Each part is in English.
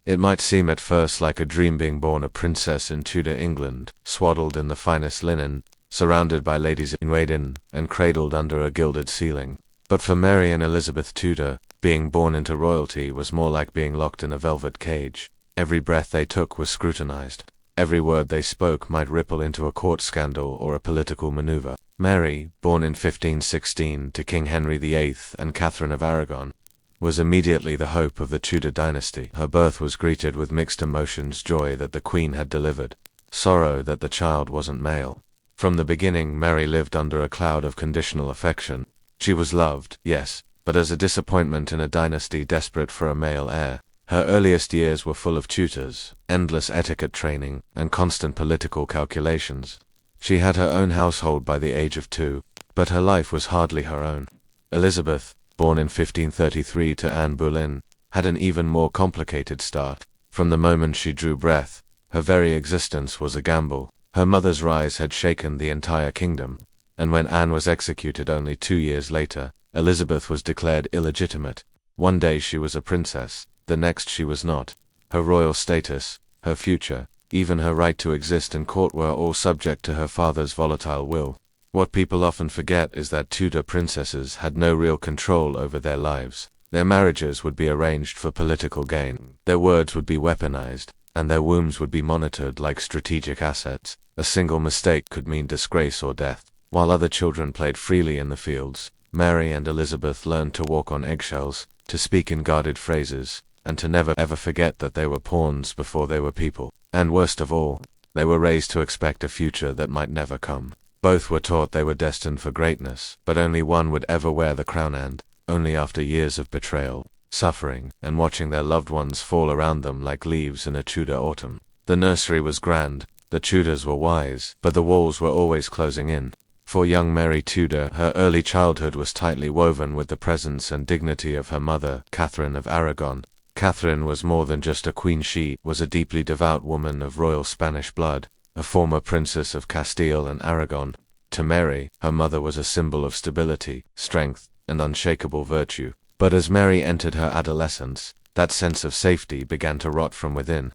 It might seem at first like a dream being born a princess in Tudor England, swaddled in the finest linen, surrounded by ladies in waiting, and cradled under a gilded ceiling. But for Mary and Elizabeth Tudor, being born into royalty was more like being locked in a velvet cage. Every breath they took was scrutinized. Every word they spoke might ripple into a court scandal or a political maneuver. Mary, born in 1516 to King Henry VIII and Catherine of Aragon, was immediately the hope of the Tudor dynasty. Her birth was greeted with mixed emotions: joy that the Queen had delivered, sorrow that the child wasn't male. From the beginning, Mary lived under a cloud of conditional affection. She was loved, yes, but as a disappointment in a dynasty desperate for a male heir. Her earliest years were full of tutors, endless etiquette training, and constant political calculations. She had her own household by the age of 2, but her life was hardly her own. Elizabeth, born in 1533 to Anne Boleyn, had an even more complicated start. From the moment she drew breath, her very existence was a gamble. Her mother's rise had shaken the entire kingdom, and when Anne was executed only 2 years later, Elizabeth was declared illegitimate. One day she was a princess, the next she was not. Her royal status, her future, even her right to exist in court were all subject to her father's volatile will. What people often forget is that Tudor princesses had no real control over their lives. Their marriages would be arranged for political gain, their words would be weaponized, and their wombs would be monitored like strategic assets. A single mistake could mean disgrace or death. While other children played freely in the fields, Mary and Elizabeth learned to walk on eggshells, to speak in guarded phrases, and to never ever forget that they were pawns before they were people. And worst of all, they were raised to expect a future that might never come. Both were taught they were destined for greatness, but only one would ever wear the crown, and only after years of betrayal, suffering, and watching their loved ones fall around them like leaves in a Tudor autumn. The nursery was grand, the Tudors were wise, but the walls were always closing in. For young Mary Tudor, her early childhood was tightly woven with the presence and dignity of her mother, Catherine of Aragon. Catherine was more than just a queen. She was a deeply devout woman of royal Spanish blood, a former princess of Castile and Aragon. To Mary, her mother was a symbol of stability, strength, and unshakable virtue. But as Mary entered her adolescence, that sense of safety began to rot from within.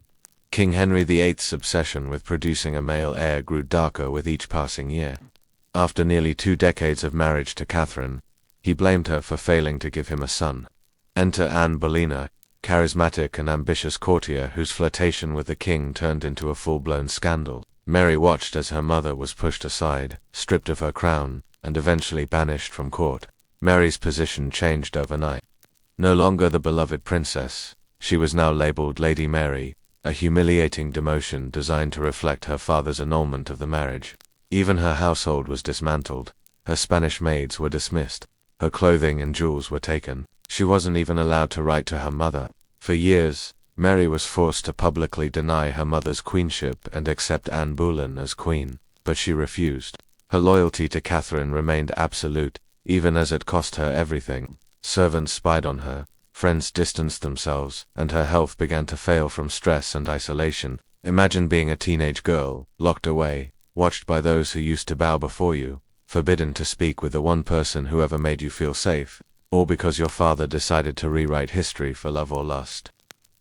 King Henry VIII's obsession with producing a male heir grew darker with each passing year. After nearly 2 decades of marriage to Catherine, he blamed her for failing to give him a son. Enter Anne Boleyn, charismatic and ambitious courtier whose flirtation with the king turned into a full-blown scandal. Mary watched as her mother was pushed aside, stripped of her crown, and eventually banished from court. Mary's position changed overnight. No longer the beloved princess, she was now labeled Lady Mary, a humiliating demotion designed to reflect her father's annulment of the marriage. Even her household was dismantled. Her Spanish maids were dismissed. Her clothing and jewels were taken. She wasn't even allowed to write to her mother. For years, Mary was forced to publicly deny her mother's queenship and accept Anne Boleyn as queen, but she refused. Her loyalty to Catherine remained absolute, even as it cost her everything. Servants spied on her, friends distanced themselves, and her health began to fail from stress and isolation. Imagine being a teenage girl, locked away, watched by those who used to bow before you, forbidden to speak with the one person who ever made you feel safe, all because your father decided to rewrite history for love or lust.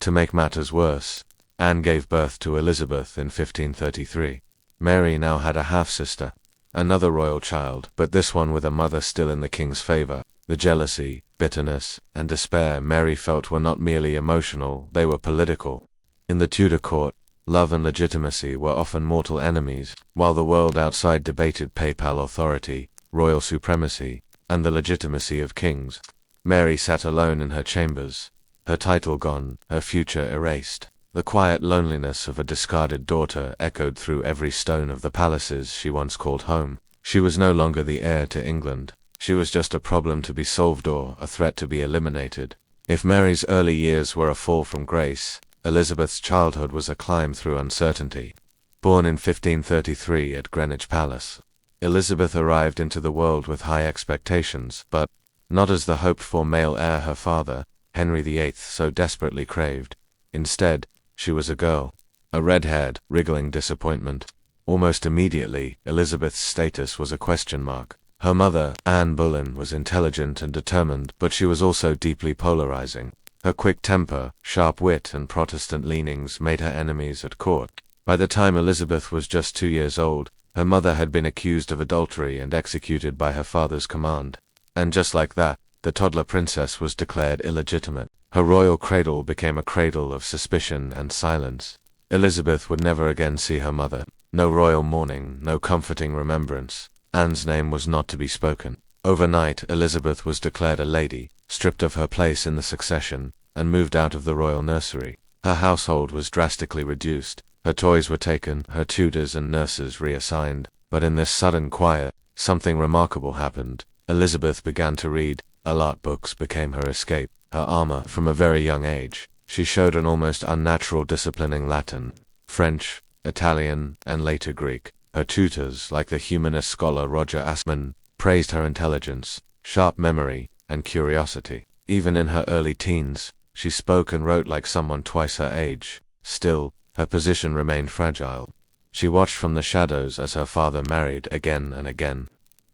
To make matters worse, Anne gave birth to Elizabeth in 1533. Mary now had a half-sister, another royal child, but this one with a mother still in the king's favor. The jealousy, bitterness, and despair Mary felt were not merely emotional, they were political. In the Tudor court, love and legitimacy were often mortal enemies, while the world outside debated papal authority, royal supremacy, and the legitimacy of kings. Mary sat alone in her chambers, her title gone, her future erased. The quiet loneliness of a discarded daughter echoed through every stone of the palaces she once called home. She was no longer the heir to England. She was just a problem to be solved or a threat to be eliminated. If Mary's early years were a fall from grace, Elizabeth's childhood was a climb through uncertainty. Born in 1533 at Greenwich Palace, Elizabeth arrived into the world with high expectations, but not as the hoped-for male heir her father, Henry VIII, so desperately craved. Instead, she was a girl, a red-haired, wriggling disappointment. Almost immediately, Elizabeth's status was a question mark. Her mother, Anne Boleyn, was intelligent and determined, but she was also deeply polarizing. Her quick temper, sharp wit, and Protestant leanings made her enemies at court. By the time Elizabeth was just 2 years old, her mother had been accused of adultery and executed by her father's command. And just like that, the toddler princess was declared illegitimate. Her royal cradle became a cradle of suspicion and silence. Elizabeth would never again see her mother. No royal mourning, no comforting remembrance. Anne's name was not to be spoken. Overnight, Elizabeth was declared a lady, stripped of her place in the succession, and moved out of the royal nursery. Her household was drastically reduced. Her toys were taken, her tutors and nurses reassigned. But in this sudden quiet, something remarkable happened. Elizabeth began to read. Art books became her escape, her armor. From a very young age, she showed an almost unnatural discipline in Latin, French, Italian, and later Greek. Her tutors, like the humanist scholar Roger Asman, praised her intelligence, sharp memory, and curiosity. Even in her early teens, she spoke and wrote like someone twice her age. Still, her position remained fragile. She watched from the shadows as her father married again and again.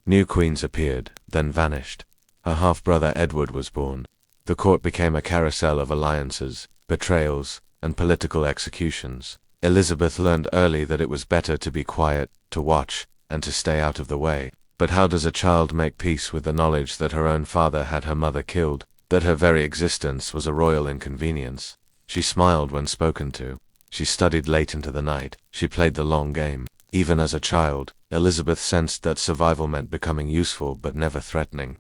New queens appeared, then vanished. Her half-brother Edward was born. The court became a carousel of alliances, betrayals, and political executions. Elizabeth learned early that it was better to be quiet, to watch, and to stay out of the way. But how does a child make peace with the knowledge that her own father had her mother killed, that her very existence was a royal inconvenience? She smiled when spoken to. She studied late into the night. She played the long game. Even as a child, Elizabeth sensed that survival meant becoming useful but never threatening.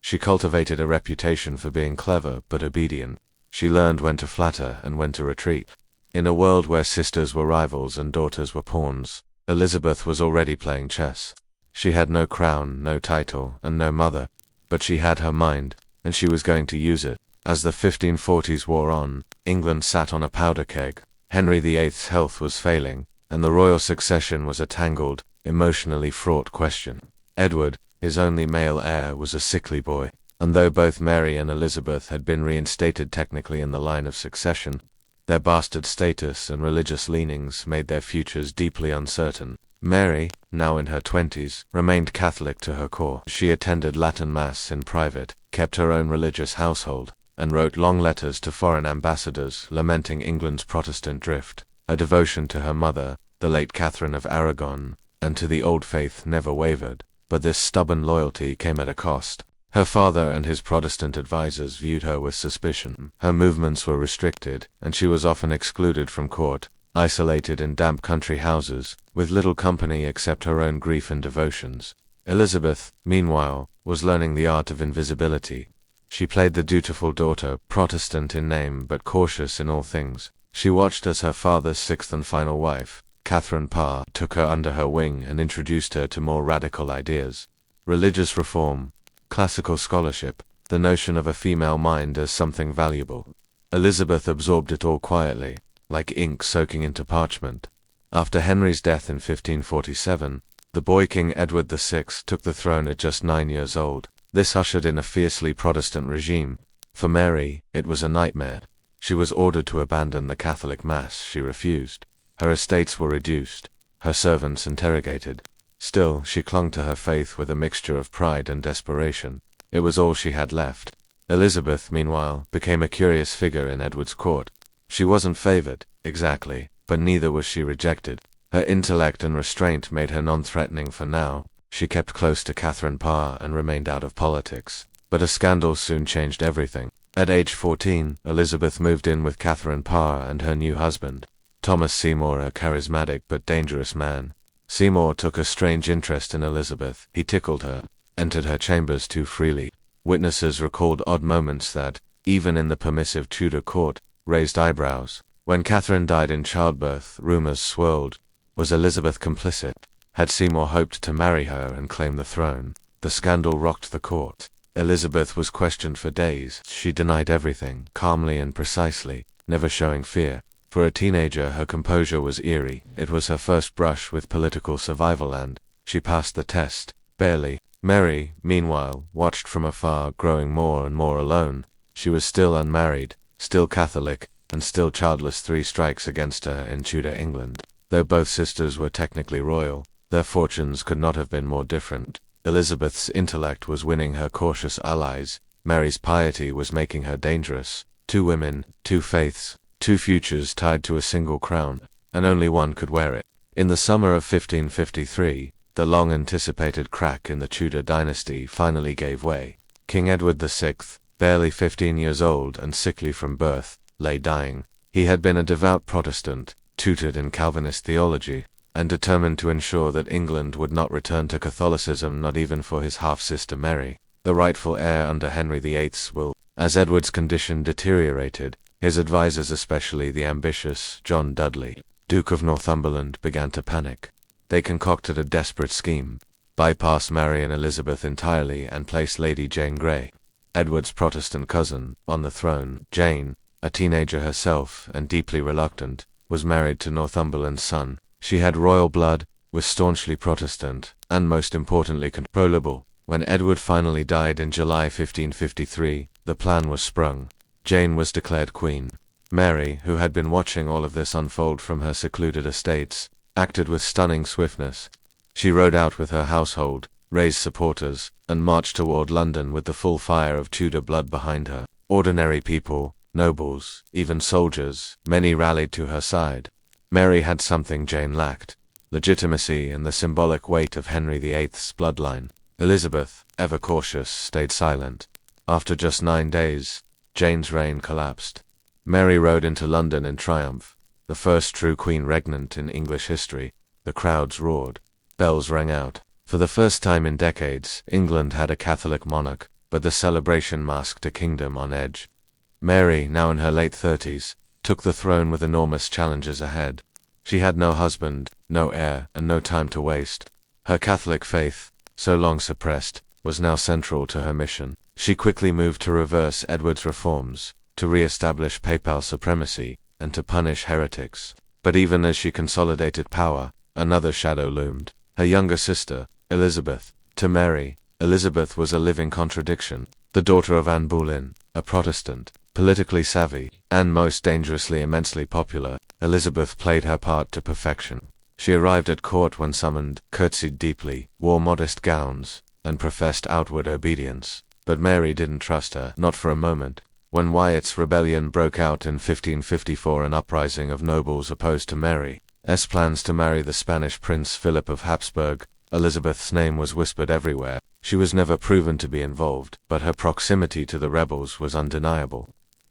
She cultivated a reputation for being clever but obedient. She learned when to flatter and when to retreat. In a world where sisters were rivals and daughters were pawns, Elizabeth was already playing chess. She had no crown, no title, and no mother, but she had her mind, and she was going to use it. As the 1540s wore on, England sat on a powder keg. Henry VIII's health was failing, and the royal succession was a tangled, emotionally fraught question. Edward, his only male heir, was a sickly boy, and though both Mary and Elizabeth had been reinstated technically in the line of succession, their bastard status and religious leanings made their futures deeply uncertain. Mary, now in her 20s, remained Catholic to her core. She attended Latin Mass in private, kept her own religious household, and wrote long letters to foreign ambassadors lamenting England's Protestant drift. Her devotion to her mother, the late Catherine of Aragon, and to the old faith never wavered, but this stubborn loyalty came at a cost. Her father and his Protestant advisers viewed her with suspicion. Her movements were restricted, and she was often excluded from court, isolated in damp country houses, with little company except her own grief and devotions. Elizabeth, meanwhile, was learning the art of invisibility. She played the dutiful daughter, Protestant in name but cautious in all things. She watched as her father's sixth and final wife, Catherine Parr, took her under her wing and introduced her to more radical ideas. Religious reform, classical scholarship, the notion of a female mind as something valuable. Elizabeth absorbed it all quietly, like ink soaking into parchment. After Henry's death in 1547, the boy king Edward VI took the throne at just 9 years old. This ushered in a fiercely Protestant regime. For Mary, it was a nightmare. She was ordered to abandon the Catholic Mass. She refused. Her estates were reduced, her servants interrogated. Still, she clung to her faith with a mixture of pride and desperation. It was all she had left. Elizabeth, meanwhile, became a curious figure in Edward's court. She wasn't favored, exactly, but neither was she rejected. Her intellect and restraint made her non-threatening for now. She kept close to Catherine Parr and remained out of politics. But a scandal soon changed everything. At age 14, Elizabeth moved in with Catherine Parr and her new husband, Thomas Seymour, a charismatic but dangerous man. Seymour took a strange interest in Elizabeth. He tickled her, entered her chambers too freely. Witnesses recalled odd moments that, even in the permissive Tudor court, raised eyebrows. When Catherine died in childbirth, rumors swirled. Was Elizabeth complicit? Had Seymour hoped to marry her and claim the throne? The scandal rocked the court. Elizabeth was questioned for days. She denied everything, calmly and precisely, never showing fear. For a teenager, her composure was eerie. It was her first brush with political survival and she passed the test, barely. Mary, meanwhile, watched from afar, growing more and more alone. She was still unmarried, still Catholic, and still childless. 3 strikes against her in Tudor England. Though both sisters were technically royal, their fortunes could not have been more different. Elizabeth's intellect was winning her cautious allies. Mary's piety was making her dangerous. 2 women, 2 faiths, 2 futures tied to a single crown, and only one could wear it. In the summer of 1553, the long-anticipated crack in the Tudor dynasty finally gave way. King Edward VI, barely 15 years old and sickly from birth, lay dying. He had been a devout Protestant, tutored in Calvinist theology, and determined to ensure that England would not return to Catholicism, not even for his half-sister Mary, the rightful heir under Henry VIII's will. As Edward's condition deteriorated, his advisers, especially the ambitious John Dudley, Duke of Northumberland, began to panic. They concocted a desperate scheme, bypassed Mary and Elizabeth entirely and placed Lady Jane Grey, Edward's Protestant cousin, on the throne. Jane, a teenager herself and deeply reluctant, was married to Northumberland's son. She had royal blood, was staunchly Protestant, and most importantly controllable. When Edward finally died in July 1553, the plan was sprung. Jane was declared queen. Mary, who had been watching all of this unfold from her secluded estates, acted with stunning swiftness. She rode out with her household, raised supporters, and marched toward London with the full fire of Tudor blood behind her. Ordinary people, nobles, even soldiers, many rallied to her side. Mary had something Jane lacked: legitimacy and the symbolic weight of Henry VIII's bloodline. Elizabeth, ever cautious, stayed silent. After just 9 days, Jane's reign collapsed. Mary rode into London in triumph, the first true queen regnant in English history. The crowds roared. Bells rang out. For the first time in decades, England had a Catholic monarch, but the celebration masked a kingdom on edge. Mary, now in her late 30s, took the throne with enormous challenges ahead. She had no husband, no heir, and no time to waste. Her Catholic faith, so long suppressed, was now central to her mission. She quickly moved to reverse Edward's reforms, to re-establish papal supremacy, and to punish heretics. But even as she consolidated power, another shadow loomed. Her younger sister, Elizabeth. To Mary, Elizabeth was a living contradiction. The daughter of Anne Boleyn, a Protestant, politically savvy, and most dangerously immensely popular, Elizabeth played her part to perfection. She arrived at court when summoned, curtsied deeply, wore modest gowns, and professed outward obedience. But Mary didn't trust her, not for a moment. When Wyatt's rebellion broke out in 1554, an uprising of nobles opposed to Mary's plans to marry the Spanish Prince Philip of Habsburg, Elizabeth's name was whispered everywhere. She was never proven to be involved, but her proximity to the rebels was undeniable.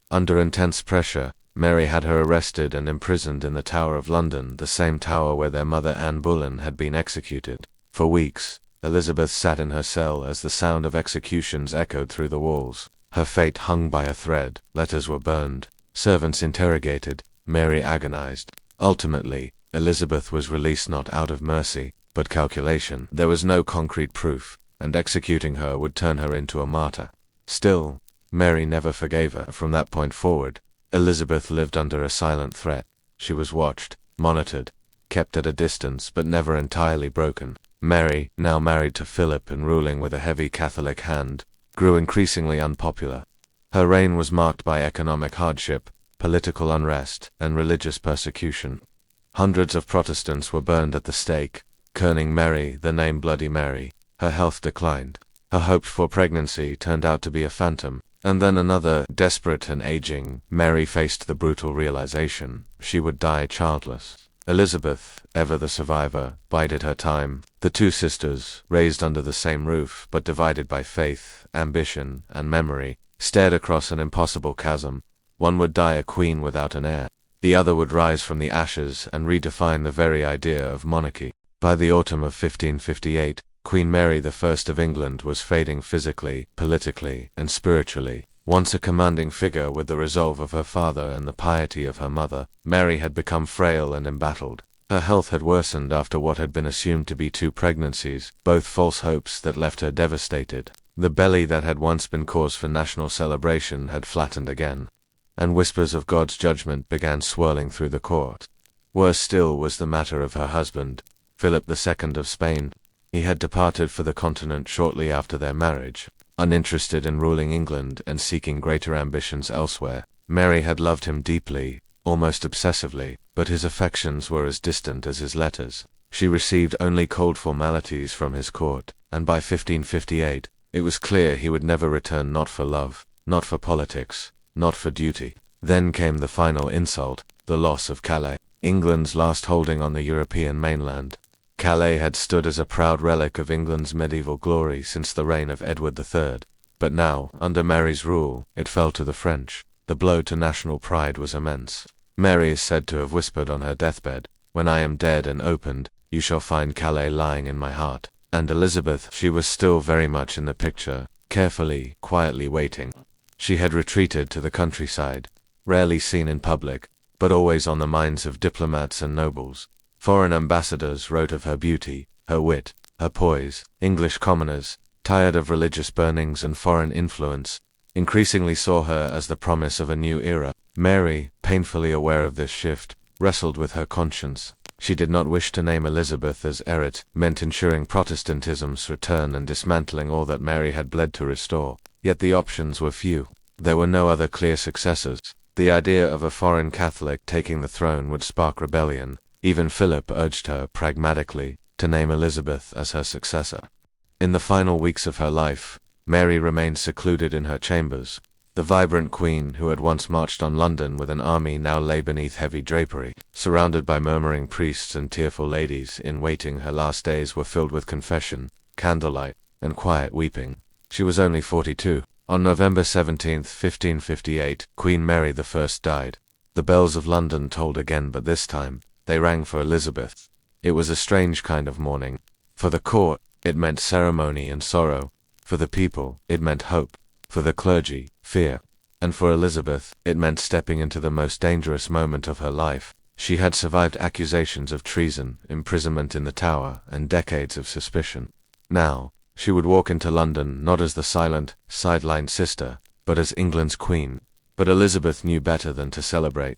Under intense pressure, Mary had her arrested and imprisoned in the Tower of London, the same tower where their mother Anne Boleyn had been executed. For weeks, Elizabeth sat in her cell as the sound of executions echoed through the walls. Her fate hung by a thread. Letters were burned, servants interrogated, Mary agonized. Ultimately, Elizabeth was released not out of mercy, but calculation. There was no concrete proof, and executing her would turn her into a martyr. Still, Mary never forgave her. From that point forward, Elizabeth lived under a silent threat. She was watched, monitored, kept at a distance but never entirely broken. Mary, now married to Philip and ruling with a heavy Catholic hand, grew increasingly unpopular. Her reign was marked by economic hardship, political unrest, and religious persecution. Hundreds of Protestants were burned at the stake, earning Mary the name Bloody Mary. Her health declined. Her hoped-for pregnancy turned out to be a phantom. And then another. Desperate and aging, Mary faced the brutal realization she would die childless. Elizabeth, ever the survivor, bided her time. The two sisters, raised under the same roof but divided by faith, ambition, and memory, stared across an impossible chasm. One would die a queen without an heir. The other would rise from the ashes and redefine the very idea of monarchy. By the autumn of 1558, Queen Mary I of England was fading physically, politically, and spiritually. Once a commanding figure with the resolve of her father and the piety of her mother, Mary had become frail and embattled. Her health had worsened after what had been assumed to be 2 pregnancies, both false hopes that left her devastated. The belly that had once been cause for national celebration had flattened again, and whispers of God's judgment began swirling through the court. Worse still was the matter of her husband, Philip II of Spain. He had departed for the continent shortly after their marriage, uninterested in ruling England and seeking greater ambitions elsewhere. Mary had loved him deeply, almost obsessively, but his affections were as distant as his letters. She received only cold formalities from his court, and by 1558, it was clear he would never return, not for love, not for politics, not for duty. Then came the final insult, the loss of Calais, England's last holding on the European mainland. Calais had stood as a proud relic of England's medieval glory since the reign of Edward III. But now, under Mary's rule, it fell to the French. The blow to national pride was immense. Mary is said to have whispered on her deathbed, "When I am dead and opened, you shall find Calais lying in my heart." And Elizabeth, she was still very much in the picture, carefully, quietly waiting. She had retreated to the countryside, rarely seen in public, but always on the minds of diplomats and nobles. Foreign ambassadors wrote of her beauty, her wit, her poise. English commoners, tired of religious burnings and foreign influence, increasingly saw her as the promise of a new era. Mary, painfully aware of this shift, wrestled with her conscience. She did not wish to name Elizabeth as heir, meant ensuring Protestantism's return and dismantling all that Mary had bled to restore. Yet the options were few. There were no other clear successors. The idea of a foreign Catholic taking the throne would spark rebellion. Even Philip urged her, pragmatically, to name Elizabeth as her successor. In the final weeks of her life, Mary remained secluded in her chambers. The vibrant queen, who had once marched on London with an army, now lay beneath heavy drapery, surrounded by murmuring priests and tearful ladies in waiting. Her last days were filled with confession, candlelight, and quiet weeping. She was only 42. On November 17, 1558, Queen Mary I died. The bells of London tolled again, but this time, they rang for Elizabeth. It was a strange kind of mourning. For the court, it meant ceremony and sorrow. For the people, it meant hope. For the clergy, fear. And for Elizabeth, it meant stepping into the most dangerous moment of her life. She had survived accusations of treason, imprisonment in the Tower, and decades of suspicion. Now, she would walk into London not as the silent, sidelined sister, but as England's queen. But Elizabeth knew better than to celebrate.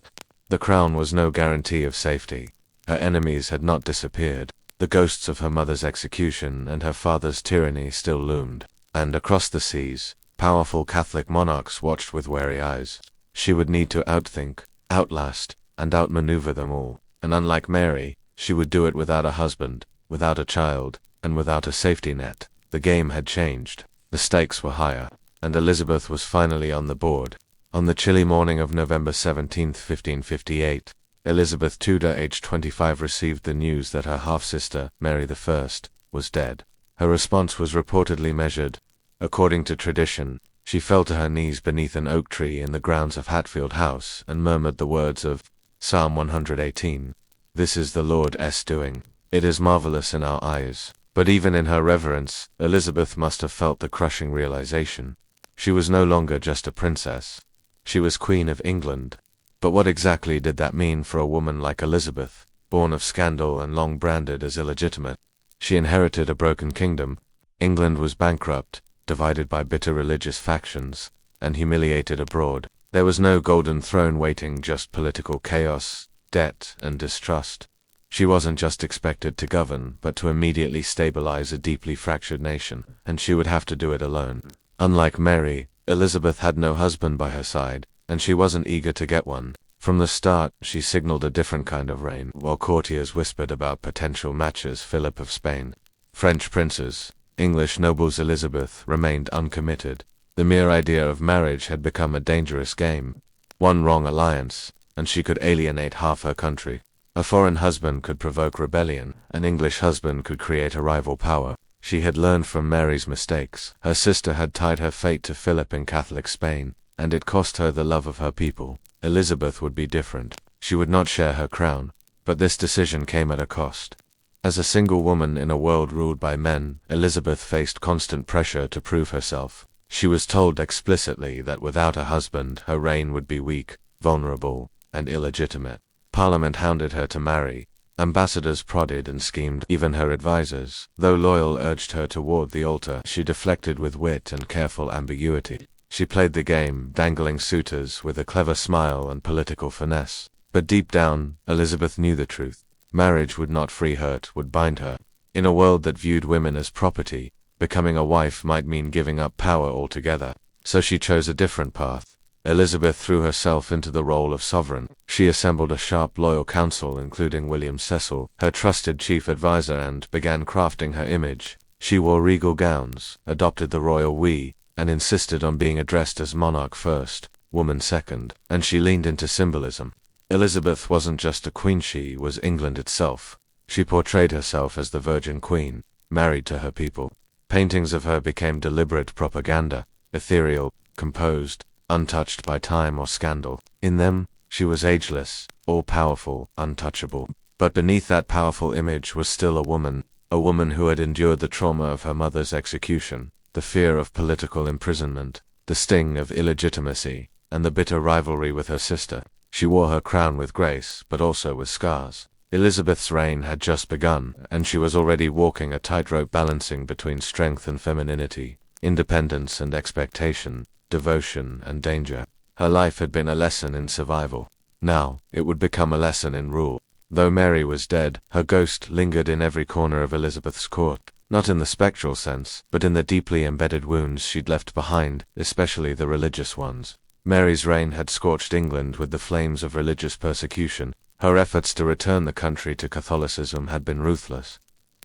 The crown was no guarantee of safety. Her enemies had not disappeared. The ghosts of her mother's execution and her father's tyranny still loomed. And across the seas, powerful Catholic monarchs watched with wary eyes. She would need to outthink, outlast, and outmaneuver them all. And unlike Mary, she would do it without a husband, without a child, and without a safety net. The game had changed. The stakes were higher, and Elizabeth was finally on the board. On the chilly morning of November 17, 1558, Elizabeth Tudor, aged 25, received the news that her half-sister, Mary I, was dead. Her response was reportedly measured. According to tradition, she fell to her knees beneath an oak tree in the grounds of Hatfield House and murmured the words of Psalm 118. "This is the Lord's doing. It is marvelous in our eyes." But even in her reverence, Elizabeth must have felt the crushing realization. She was no longer just a princess. She was Queen of England. But what exactly did that mean for a woman like Elizabeth, born of scandal and long branded as illegitimate? She inherited a broken kingdom. England was bankrupt, divided by bitter religious factions, and humiliated abroad. There was no golden throne waiting, just political chaos, debt, and distrust. She wasn't just expected to govern, but to immediately stabilize a deeply fractured nation, and she would have to do it alone. Unlike Mary, Elizabeth had no husband by her side, and she wasn't eager to get one. From the start, she signaled a different kind of reign, while courtiers whispered about potential matches. Philip of Spain, French princes, English nobles. Elizabeth remained uncommitted. The mere idea of marriage had become a dangerous game. One wrong alliance, and she could alienate half her country. A foreign husband could provoke rebellion. An English husband could create a rival power. She had learned from Mary's mistakes. Her sister had tied her fate to Philip in Catholic Spain, and it cost her the love of her people. Elizabeth would be different. She would not share her crown. But this decision came at a cost. As a single woman in a world ruled by men, Elizabeth faced constant pressure to prove herself. She was told explicitly that without a husband, her reign would be weak, vulnerable, and illegitimate. Parliament hounded her to marry. Ambassadors prodded and schemed. Even her advisors, though loyal, urged her toward the altar. She deflected with wit and careful ambiguity. She played the game, dangling suitors with a clever smile and political finesse. But deep down, Elizabeth knew the truth. Marriage would not free her, it would bind her. In a world that viewed women as property, becoming a wife might mean giving up power altogether. So she chose a different path. Elizabeth threw herself into the role of sovereign. She assembled a sharp, loyal council, including William Cecil, her trusted chief advisor, and began crafting her image. She wore regal gowns, adopted the royal we, and insisted on being addressed as monarch first. woman second, and she leaned into symbolism. Elizabeth wasn't just a queen, she was England itself. She portrayed herself as the Virgin Queen, married to her people. Paintings of her became deliberate propaganda, ethereal, composed, untouched by time or scandal. In them, she was ageless, all-powerful, untouchable. But beneath that powerful image was still a woman who had endured the trauma of her mother's execution, the fear of political imprisonment, the sting of illegitimacy, and the bitter rivalry with her sister. She wore her crown with grace, but also with scars. Elizabeth's reign had just begun, and she was already walking a tightrope balancing between strength and femininity, independence and expectation, devotion and danger. Her life had been a lesson in survival. Now, it would become a lesson in rule. Though Mary was dead, her ghost lingered in every corner of Elizabeth's court, not in the spectral sense, but in the deeply embedded wounds she'd left behind, especially the religious ones. Mary's reign had scorched England with the flames of religious persecution. Her efforts to return the country to Catholicism had been ruthless,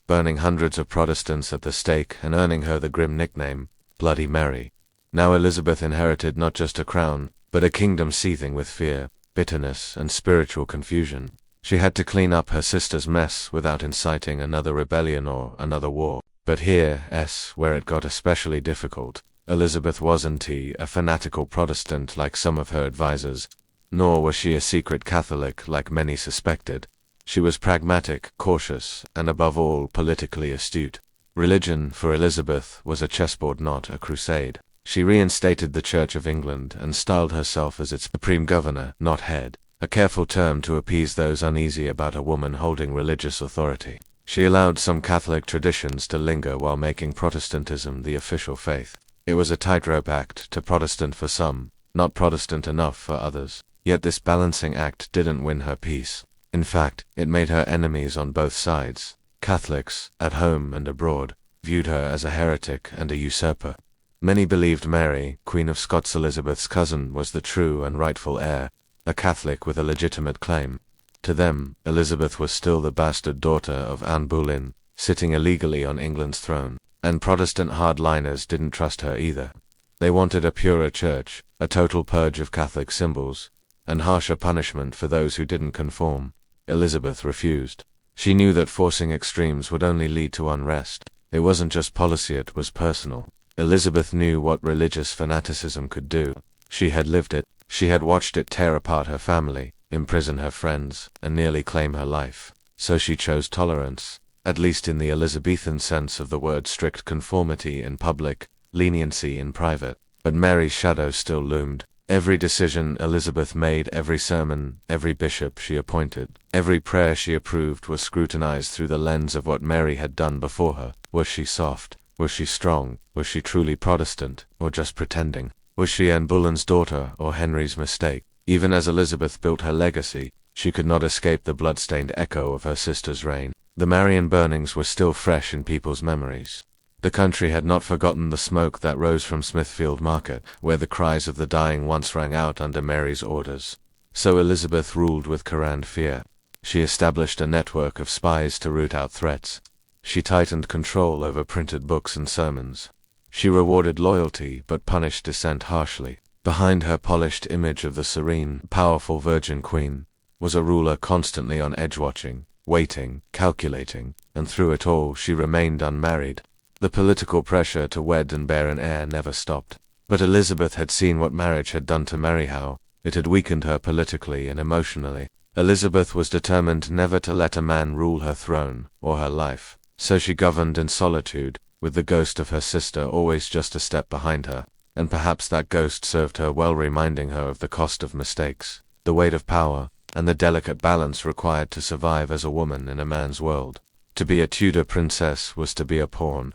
burning hundreds of Protestants at the stake and earning her the grim nickname, Bloody Mary. Now Elizabeth inherited not just a crown, but a kingdom seething with fear, bitterness, and spiritual confusion. She had to clean up her sister's mess without inciting another rebellion or another war. But here's where it got especially difficult. Elizabeth wasn't a fanatical Protestant like some of her advisors, nor was she a secret Catholic like many suspected. She was pragmatic, cautious, and above all, politically astute. Religion, for Elizabeth, was a chessboard, not a crusade. She reinstated the Church of England and styled herself as its supreme governor, not head, a careful term to appease those uneasy about a woman holding religious authority. She allowed some Catholic traditions to linger while making Protestantism the official faith. It was a tightrope act, to Protestant for some, not Protestant enough for others. Yet this balancing act didn't win her peace. In fact, it made her enemies on both sides. Catholics, at home and abroad, viewed her as a heretic and a usurper. Many believed Mary, Queen of Scots, Elizabeth's cousin, was the true and rightful heir, a Catholic with a legitimate claim. To them, Elizabeth was still the bastard daughter of Anne Boleyn, sitting illegally on England's throne. And Protestant hardliners didn't trust her either. They wanted a purer church, a total purge of Catholic symbols, and harsher punishment for those who didn't conform. Elizabeth refused. She knew that forcing extremes would only lead to unrest. It wasn't just policy, it was personal. Elizabeth knew what religious fanaticism could do. She had lived it. She had watched it tear apart her family, imprison her friends, and nearly claim her life. So she chose tolerance, at least in the Elizabethan sense of the word, strict conformity in public, leniency in private. But Mary's shadow still loomed. Every decision Elizabeth made, every sermon, every bishop she appointed, every prayer she approved was scrutinized through the lens of what Mary had done before her. Was she soft? Was she strong? Was she truly Protestant, or just pretending? Was she Anne Boleyn's daughter, or Henry's mistake? Even as Elizabeth built her legacy, she could not escape the blood-stained echo of her sister's reign. The Marian burnings were still fresh in people's memories. The country had not forgotten the smoke that rose from Smithfield Market, where the cries of the dying once rang out under Mary's orders. So Elizabeth ruled with Quran fear. She established a network of spies to root out threats. She tightened control over printed books and sermons. She rewarded loyalty but punished dissent harshly. Behind her polished image of the serene, powerful Virgin Queen was a ruler constantly on edge, watching, waiting, calculating, and through it all she remained unmarried. The political pressure to wed and bear an heir never stopped. But Elizabeth had seen what marriage had done to Mary, how it had weakened her politically and emotionally. Elizabeth was determined never to let a man rule her throne or her life. So she governed in solitude, with the ghost of her sister always just a step behind her. And perhaps that ghost served her well, reminding her of the cost of mistakes, the weight of power, and the delicate balance required to survive as a woman in a man's world. To be a Tudor princess was to be a pawn.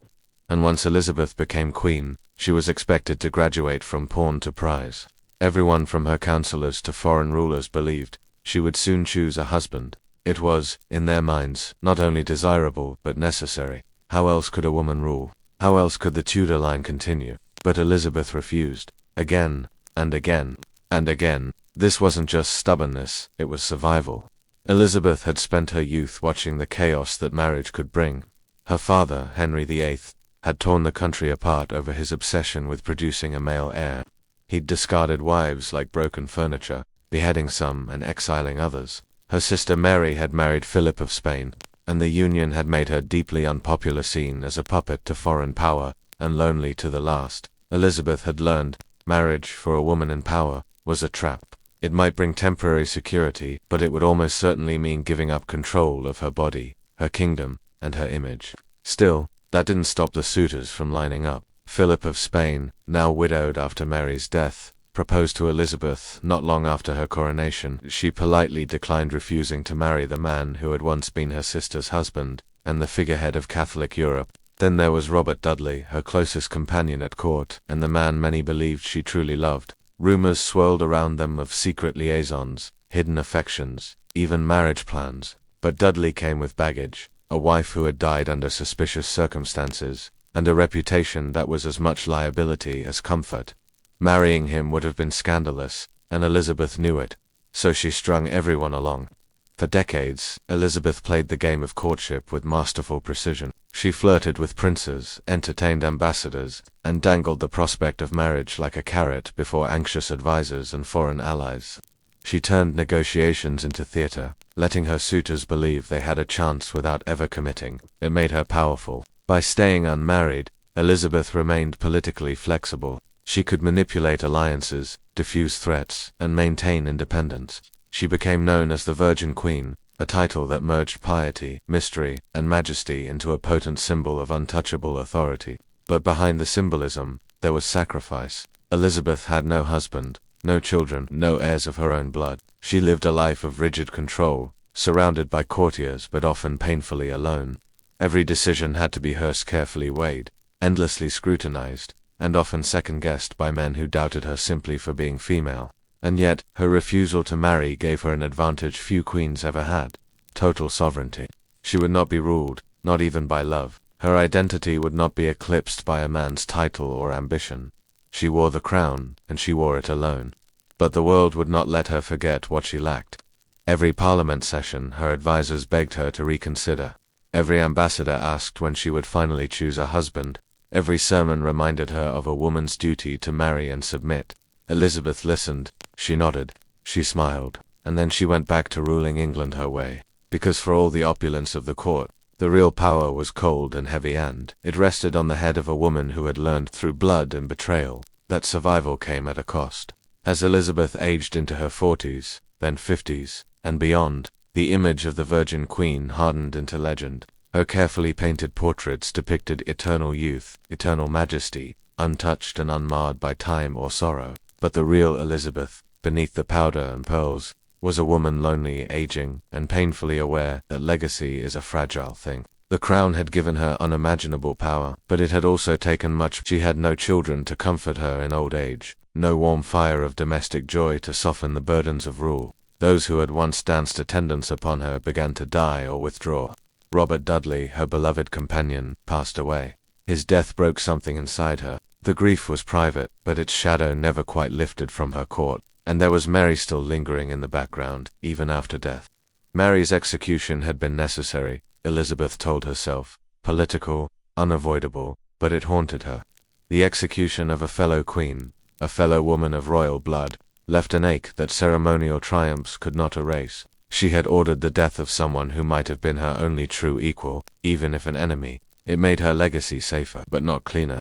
And once Elizabeth became queen, she was expected to graduate from pawn to prize. Everyone from her counselors to foreign rulers believed she would soon choose a husband. It was, in their minds, not only desirable but necessary. How else could a woman rule? How else could the Tudor line continue? But Elizabeth refused. Again, and again, and again. This wasn't just stubbornness, it was survival. Elizabeth had spent her youth watching the chaos that marriage could bring. Her father, Henry VIII, had torn the country apart over his obsession with producing a male heir. He'd discarded wives like broken furniture, beheading some and exiling others. Her sister Mary had married Philip of Spain, and the union had made her deeply unpopular, seen as a puppet to foreign power, and lonely to the last. Elizabeth had learned, marriage for a woman in power was a trap. It might bring temporary security, but it would almost certainly mean giving up control of her body, her kingdom, and her image. Still, that didn't stop the suitors from lining up. Philip of Spain, now widowed after Mary's death, proposed to Elizabeth not long after her coronation. She politely declined, refusing to marry the man who had once been her sister's husband, and the figurehead of Catholic Europe. Then there was Robert Dudley, her closest companion at court, and the man many believed she truly loved. Rumors swirled around them of secret liaisons, hidden affections, even marriage plans. But Dudley came with baggage, a wife who had died under suspicious circumstances, and a reputation that was as much liability as comfort. Marrying him would have been scandalous, and Elizabeth knew it, so she strung everyone along. For decades, Elizabeth played the game of courtship with masterful precision. She flirted with princes, entertained ambassadors, and dangled the prospect of marriage like a carrot before anxious advisors and foreign allies. She turned negotiations into theater, letting her suitors believe they had a chance without ever committing. It made her powerful. By staying unmarried, Elizabeth remained politically flexible. She could manipulate alliances, diffuse threats, and maintain independence. She became known as the Virgin Queen, a title that merged piety, mystery, and majesty into a potent symbol of untouchable authority. But behind the symbolism, there was sacrifice. Elizabeth had no husband, no children, no heirs of her own blood. She lived a life of rigid control, surrounded by courtiers but often painfully alone. Every decision had to be hers, carefully weighed, endlessly scrutinized, and often second-guessed by men who doubted her simply for being female. And yet, her refusal to marry gave her an advantage few queens ever had: total sovereignty. She would not be ruled, not even by love. Her identity would not be eclipsed by a man's title or ambition. She wore the crown, and she wore it alone. But the world would not let her forget what she lacked. Every parliament session, her advisors begged her to reconsider. Every ambassador asked when she would finally choose a husband. Every sermon reminded her of a woman's duty to marry and submit. Elizabeth listened, she nodded, she smiled, and then she went back to ruling England her way. Because for all the opulence of the court, the real power was cold and heavy, and it rested on the head of a woman who had learned through blood and betrayal that survival came at a cost. As Elizabeth aged into her 40s, then 50s, and beyond, the image of the Virgin Queen hardened into legend. Her carefully painted portraits depicted eternal youth, eternal majesty, untouched and unmarred by time or sorrow. But the real Elizabeth, beneath the powder and pearls, was a woman lonely, aging, and painfully aware that legacy is a fragile thing. The crown had given her unimaginable power, but it had also taken much. She had no children to comfort her in old age, no warm fire of domestic joy to soften the burdens of rule. Those who had once danced attendance upon her began to die or withdraw. Robert Dudley, her beloved companion, passed away. His death broke something inside her. The grief was private, but its shadow never quite lifted from her court, and there was Mary still lingering in the background, even after death. Mary's execution had been necessary, Elizabeth told herself, political, unavoidable, but it haunted her. The execution of a fellow queen, a fellow woman of royal blood, left an ache that ceremonial triumphs could not erase. She had ordered the death of someone who might have been her only true equal, even if an enemy. It made her legacy safer, but not cleaner.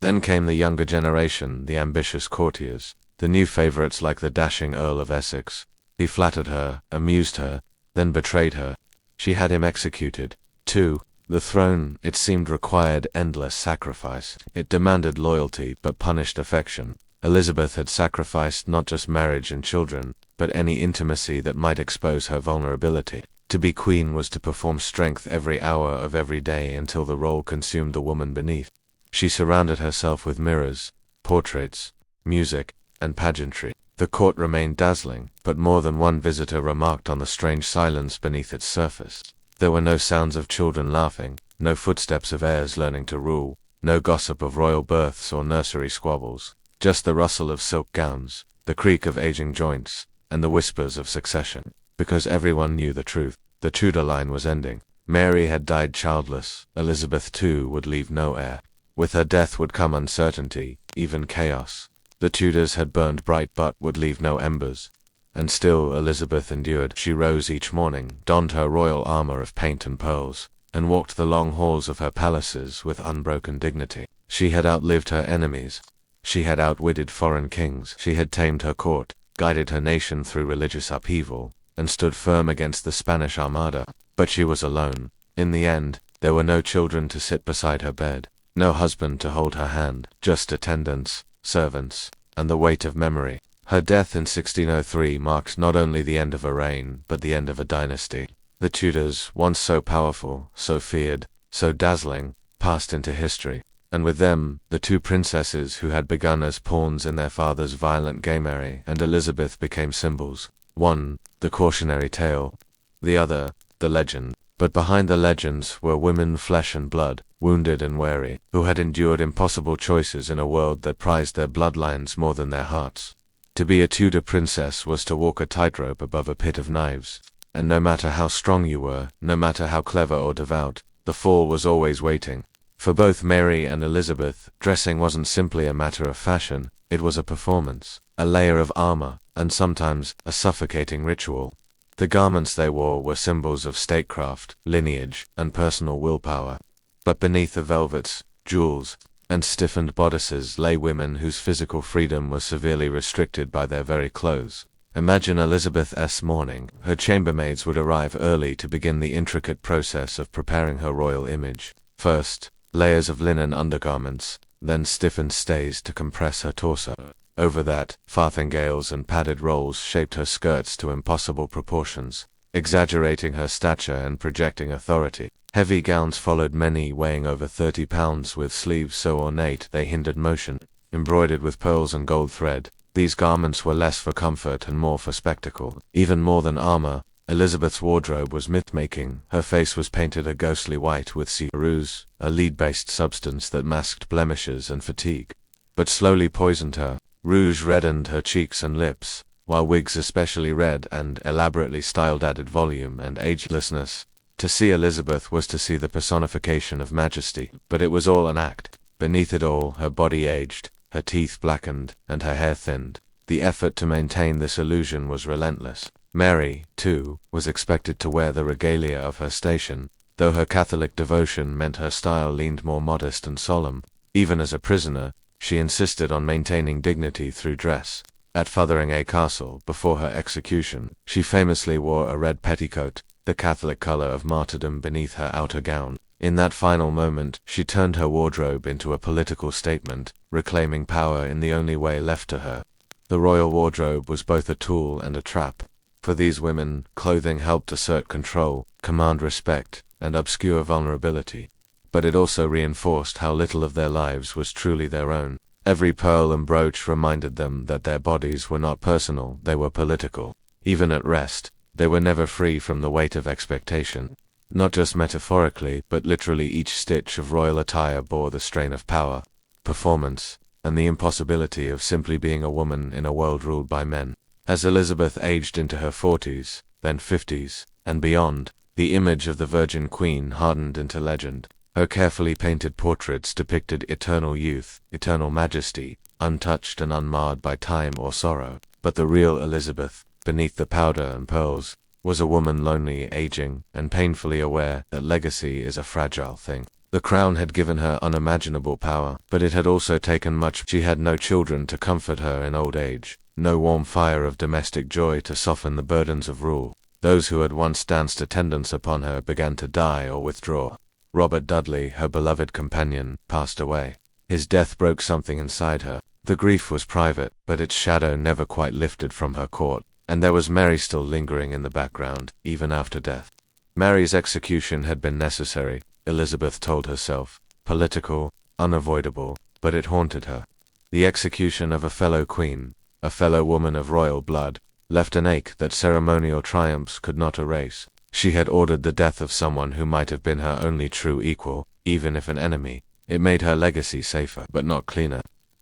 Then came the younger generation, the ambitious courtiers, the new favorites like the dashing Earl of Essex. He flattered her, amused her, then betrayed her. She had him executed. Too, the throne, it seemed, required endless sacrifice. It demanded loyalty, but punished affection. Elizabeth had sacrificed not just marriage and children, but any intimacy that might expose her vulnerability. To be queen was to perform strength every hour of every day until the role consumed the woman beneath. She surrounded herself with mirrors, portraits, music, and pageantry. The court remained dazzling, but more than one visitor remarked on the strange silence beneath its surface. There were no sounds of children laughing, no footsteps of heirs learning to rule, no gossip of royal births or nursery squabbles. Just the rustle of silk gowns, the creak of aging joints, and the whispers of succession. Because everyone knew the truth. The Tudor line was ending. Mary had died childless. Elizabeth too would leave no heir. With her death would come uncertainty, even chaos. The Tudors had burned bright but would leave no embers. And still Elizabeth endured. She rose each morning, donned her royal armor of paint and pearls, and walked the long halls of her palaces with unbroken dignity. She had outlived her enemies. She had outwitted foreign kings. She had tamed her court, guided her nation through religious upheaval, and stood firm against the Spanish Armada. But she was alone. In the end, there were no children to sit beside her bed, no husband to hold her hand, just attendants, servants, and the weight of memory. Her death in 1603 marked not only the end of a reign, but the end of a dynasty. The Tudors, once so powerful, so feared, so dazzling, passed into history, and with them, the two princesses who had begun as pawns in their father's violent gamery and Elizabeth became symbols. One, the cautionary tale; the other, the legend. But behind the legends were women flesh and blood, wounded and weary, who had endured impossible choices in a world that prized their bloodlines more than their hearts. To be a Tudor princess was to walk a tightrope above a pit of knives, and no matter how strong you were, no matter how clever or devout, the fall was always waiting. For both Mary and Elizabeth, dressing wasn't simply a matter of fashion, it was a performance, a layer of armor, and sometimes a suffocating ritual. The garments they wore were symbols of statecraft, lineage, and personal willpower. But beneath the velvets, jewels, and stiffened bodices lay women whose physical freedom was severely restricted by their very clothes. Imagine Elizabeth's morning. Her chambermaids would arrive early to begin the intricate process of preparing her royal image. First, layers of linen undergarments, then stiffened stays to compress her torso. Over that, farthingales and padded rolls shaped her skirts to impossible proportions, exaggerating her stature and projecting authority. Heavy gowns followed, many weighing over 30 pounds with sleeves so ornate they hindered motion. Embroidered with pearls and gold thread, these garments were less for comfort and more for spectacle. Even more than armor, Elizabeth's wardrobe was myth-making. Her face was painted a ghostly white with rouge, a lead-based substance that masked blemishes and fatigue, but slowly poisoned her. Rouge reddened her cheeks and lips, while wigs especially red and elaborately styled added volume and agelessness. To see Elizabeth was to see the personification of majesty, but it was all an act. Beneath it all, her body aged, her teeth blackened, and her hair thinned. The effort to maintain this illusion was relentless. Mary, too, was expected to wear the regalia of her station, though her Catholic devotion meant her style leaned more modest and solemn. Even as a prisoner, she insisted on maintaining dignity through dress. At Fotheringhay Castle, before her execution, she famously wore a red petticoat, the Catholic color of martyrdom, beneath her outer gown. In that final moment, she turned her wardrobe into a political statement, reclaiming power in the only way left to her. The royal wardrobe was both a tool and a trap. For these women, clothing helped assert control, command respect, and obscure vulnerability. But it also reinforced how little of their lives was truly their own. Every pearl and brooch reminded them that their bodies were not personal, they were political. Even at rest, they were never free from the weight of expectation. Not just metaphorically, but literally, each stitch of royal attire bore the strain of power, performance, and the impossibility of simply being a woman in a world ruled by men. As Elizabeth aged into her 40s, then 50s, and beyond, the image of the Virgin Queen hardened into legend. Her carefully painted portraits depicted eternal youth, eternal majesty, untouched and unmarred by time or sorrow. But the real Elizabeth, beneath the powder and pearls, was a woman lonely, aging, and painfully aware that legacy is a fragile thing. The crown had given her unimaginable power, but it had also taken much. She had no children to comfort her in old age, no warm fire of domestic joy to soften the burdens of rule. Those who had once danced attendance upon her began to die or withdraw. Robert Dudley, her beloved companion, passed away. His death broke something inside her. The grief was private, but its shadow never quite lifted from her court, and there was Mary still lingering in the background, even after death. Mary's execution had been necessary, Elizabeth told herself, political, unavoidable, but it haunted her. The execution of a fellow queen, a fellow woman of royal blood, left an ache that ceremonial triumphs could not erase. She had ordered the death of someone who might have been her only true equal, even if an enemy. It made her legacy safer, but not cleaner.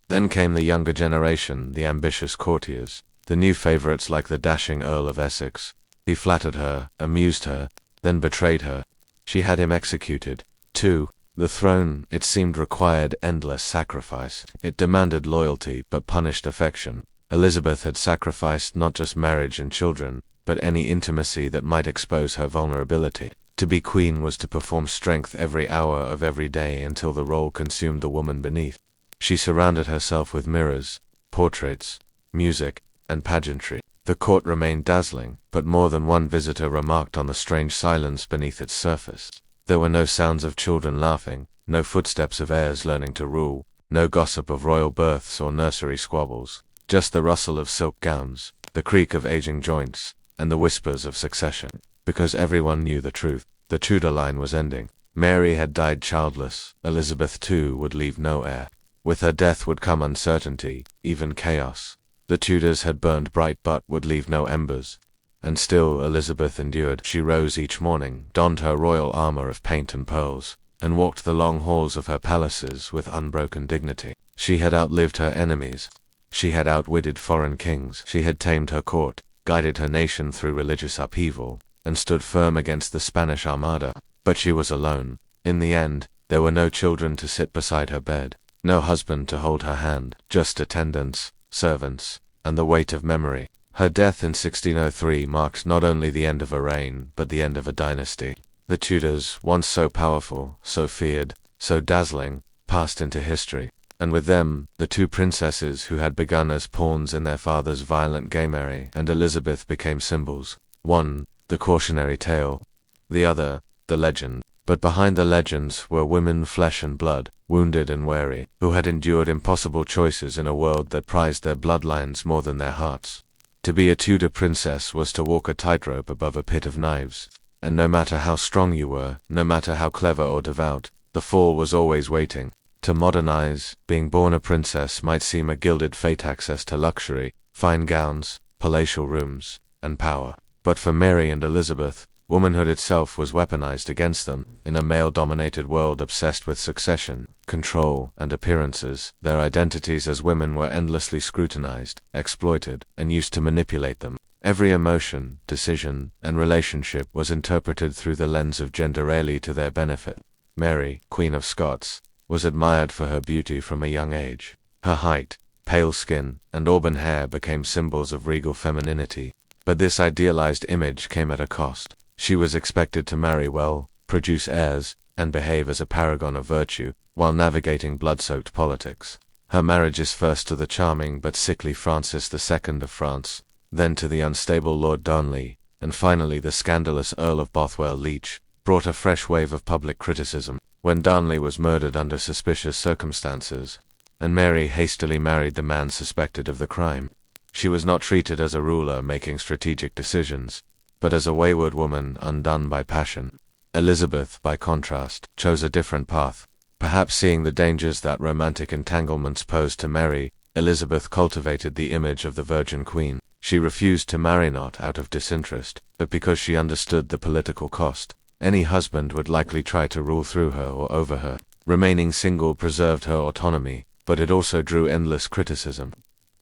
Then came the younger generation, the ambitious courtiers, the new favorites like the dashing Earl of Essex. He flattered her, amused her, then betrayed her. She had him executed, too, The throne, it seemed, required endless sacrifice. It demanded loyalty, but punished affection. Elizabeth had sacrificed not just marriage and children, but any intimacy that might expose her vulnerability. To be queen was to perform strength every hour of every day until the role consumed the woman beneath. She surrounded herself with mirrors, portraits, music, and pageantry. The court remained dazzling, but more than one visitor remarked on the strange silence beneath its surface. There were no sounds of children laughing, no footsteps of heirs learning to rule, no gossip of royal births or nursery squabbles, just the rustle of silk gowns, the creak of aging joints, and the whispers of succession. Because everyone knew the truth. The Tudor line was ending. Mary had died childless. Elizabeth too would leave no heir. With her death would come uncertainty, even chaos. The Tudors had burned bright but would leave no embers. And still Elizabeth endured. She rose each morning, donned her royal armor of paint and pearls, and walked the long halls of her palaces with unbroken dignity. She had outlived her enemies. She had outwitted foreign kings. She had tamed her court, guided her nation through religious upheaval, and stood firm against the Spanish Armada. But she was alone. In the end, there were no children to sit beside her bed, no husband to hold her hand, just attendants, servants, and the weight of memory. Her death in 1603 marked not only the end of a reign, but the end of a dynasty. The Tudors, once so powerful, so feared, so dazzling, passed into history. And with them, the two princesses who had begun as pawns in their father's violent gamery, and Elizabeth became symbols. One, the cautionary tale; the other, the legend. But behind the legends were women, flesh and blood, wounded and weary, who had endured impossible choices in a world that prized their bloodlines more than their hearts. To be a Tudor princess was to walk a tightrope above a pit of knives, and no matter how strong you were, no matter how clever or devout, the fall was always waiting. To modern eyes, being born a princess might seem a gilded fate, access to luxury, fine gowns, palatial rooms, and power. But for Mary and Elizabeth, womanhood itself was weaponized against them. In a male-dominated world obsessed with succession, control, and appearances, their identities as women were endlessly scrutinized, exploited, and used to manipulate them. Every emotion, decision, and relationship was interpreted through the lens of gender, rarely to their benefit. Mary, Queen of Scots, was admired for her beauty from a young age. Her height, pale skin, and auburn hair became symbols of regal femininity. But this idealized image came at a cost. She was expected to marry well, produce heirs, and behave as a paragon of virtue, while navigating blood-soaked politics. Her marriages, first to the charming but sickly Francis II of France, then to the unstable Lord Darnley, and finally the scandalous Earl of Bothwell Leach, brought a fresh wave of public criticism. When Darnley was murdered under suspicious circumstances, and Mary hastily married the man suspected of the crime, she was not treated as a ruler making strategic decisions, but as a wayward woman undone by passion. Elizabeth, by contrast, chose a different path. Perhaps seeing the dangers that romantic entanglements posed to Mary, Elizabeth cultivated the image of the Virgin Queen. She refused to marry not out of disinterest, but because she understood the political cost. Any husband would likely try to rule through her or over her. Remaining single preserved her autonomy, but it also drew endless criticism.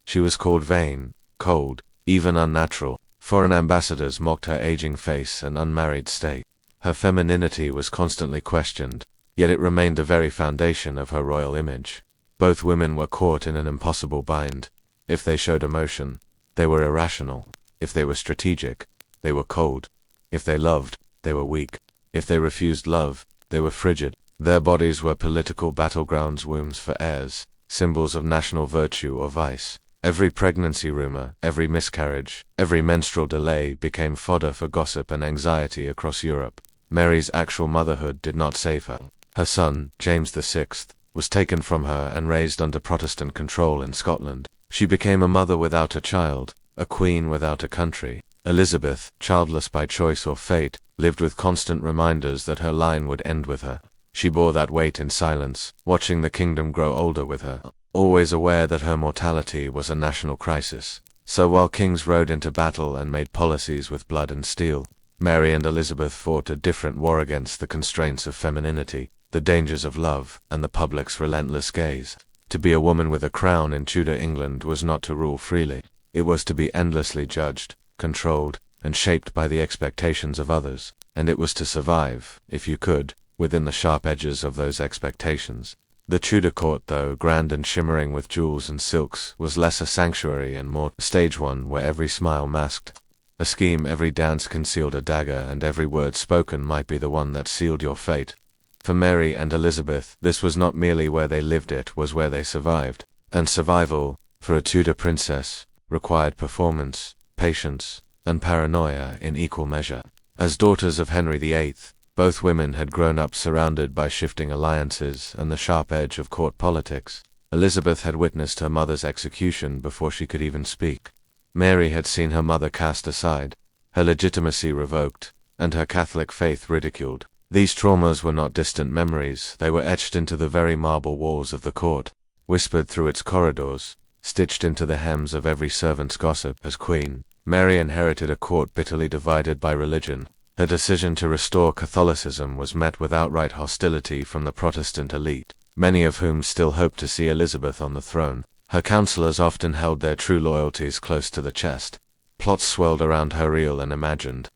She was called vain, cold, even unnatural. Foreign ambassadors mocked her aging face and unmarried state. Her femininity was constantly questioned, yet it remained the very foundation of her royal image. Both women were caught in an impossible bind. If they showed emotion, they were irrational. If they were strategic, they were cold. If they loved, they were weak. If they refused love, they were frigid. Their bodies were political battlegrounds, wombs for heirs, symbols of national virtue or vice. Every pregnancy rumor, every miscarriage, every menstrual delay became fodder for gossip and anxiety across Europe. Mary's actual motherhood did not save her. Her son, James VI, was taken from her and raised under Protestant control in Scotland. She became a mother without a child, a queen without a country. Elizabeth, childless by choice or fate, lived with constant reminders that her line would end with her. She bore that weight in silence, watching the kingdom grow older with her, always aware that her mortality was a national crisis. So while kings rode into battle and made policies with blood and steel, Mary and Elizabeth fought a different war against the constraints of femininity, the dangers of love, and the public's relentless gaze. To be a woman with a crown in Tudor England was not to rule freely. It was to be endlessly judged, controlled, and shaped by the expectations of others. And it was to survive, if you could, within the sharp edges of those expectations. The Tudor court, though grand and shimmering with jewels and silks, was less a sanctuary and more a stage one where every smile masked a scheme, every dance concealed a dagger, and every word spoken might be the one that sealed your fate. For Mary and Elizabeth, this was not merely where they lived, it was where they survived. And survival, for a Tudor princess, required performance, patience, and paranoia in equal measure. As daughters of Henry VIII, both women had grown up surrounded by shifting alliances and the sharp edge of court politics. Elizabeth had witnessed her mother's execution before she could even speak. Mary had seen her mother cast aside, her legitimacy revoked, and her Catholic faith ridiculed. These traumas were not distant memories, they were etched into the very marble walls of the court, whispered through its corridors, stitched into the hems of every servant's gossip. As queen, Mary inherited a court bitterly divided by religion. Her decision to restore Catholicism was met with outright hostility from the Protestant elite, many of whom still hoped to see Elizabeth on the throne. Her counselors often held their true loyalties close to the chest. Plots swirled around her, real and imagined.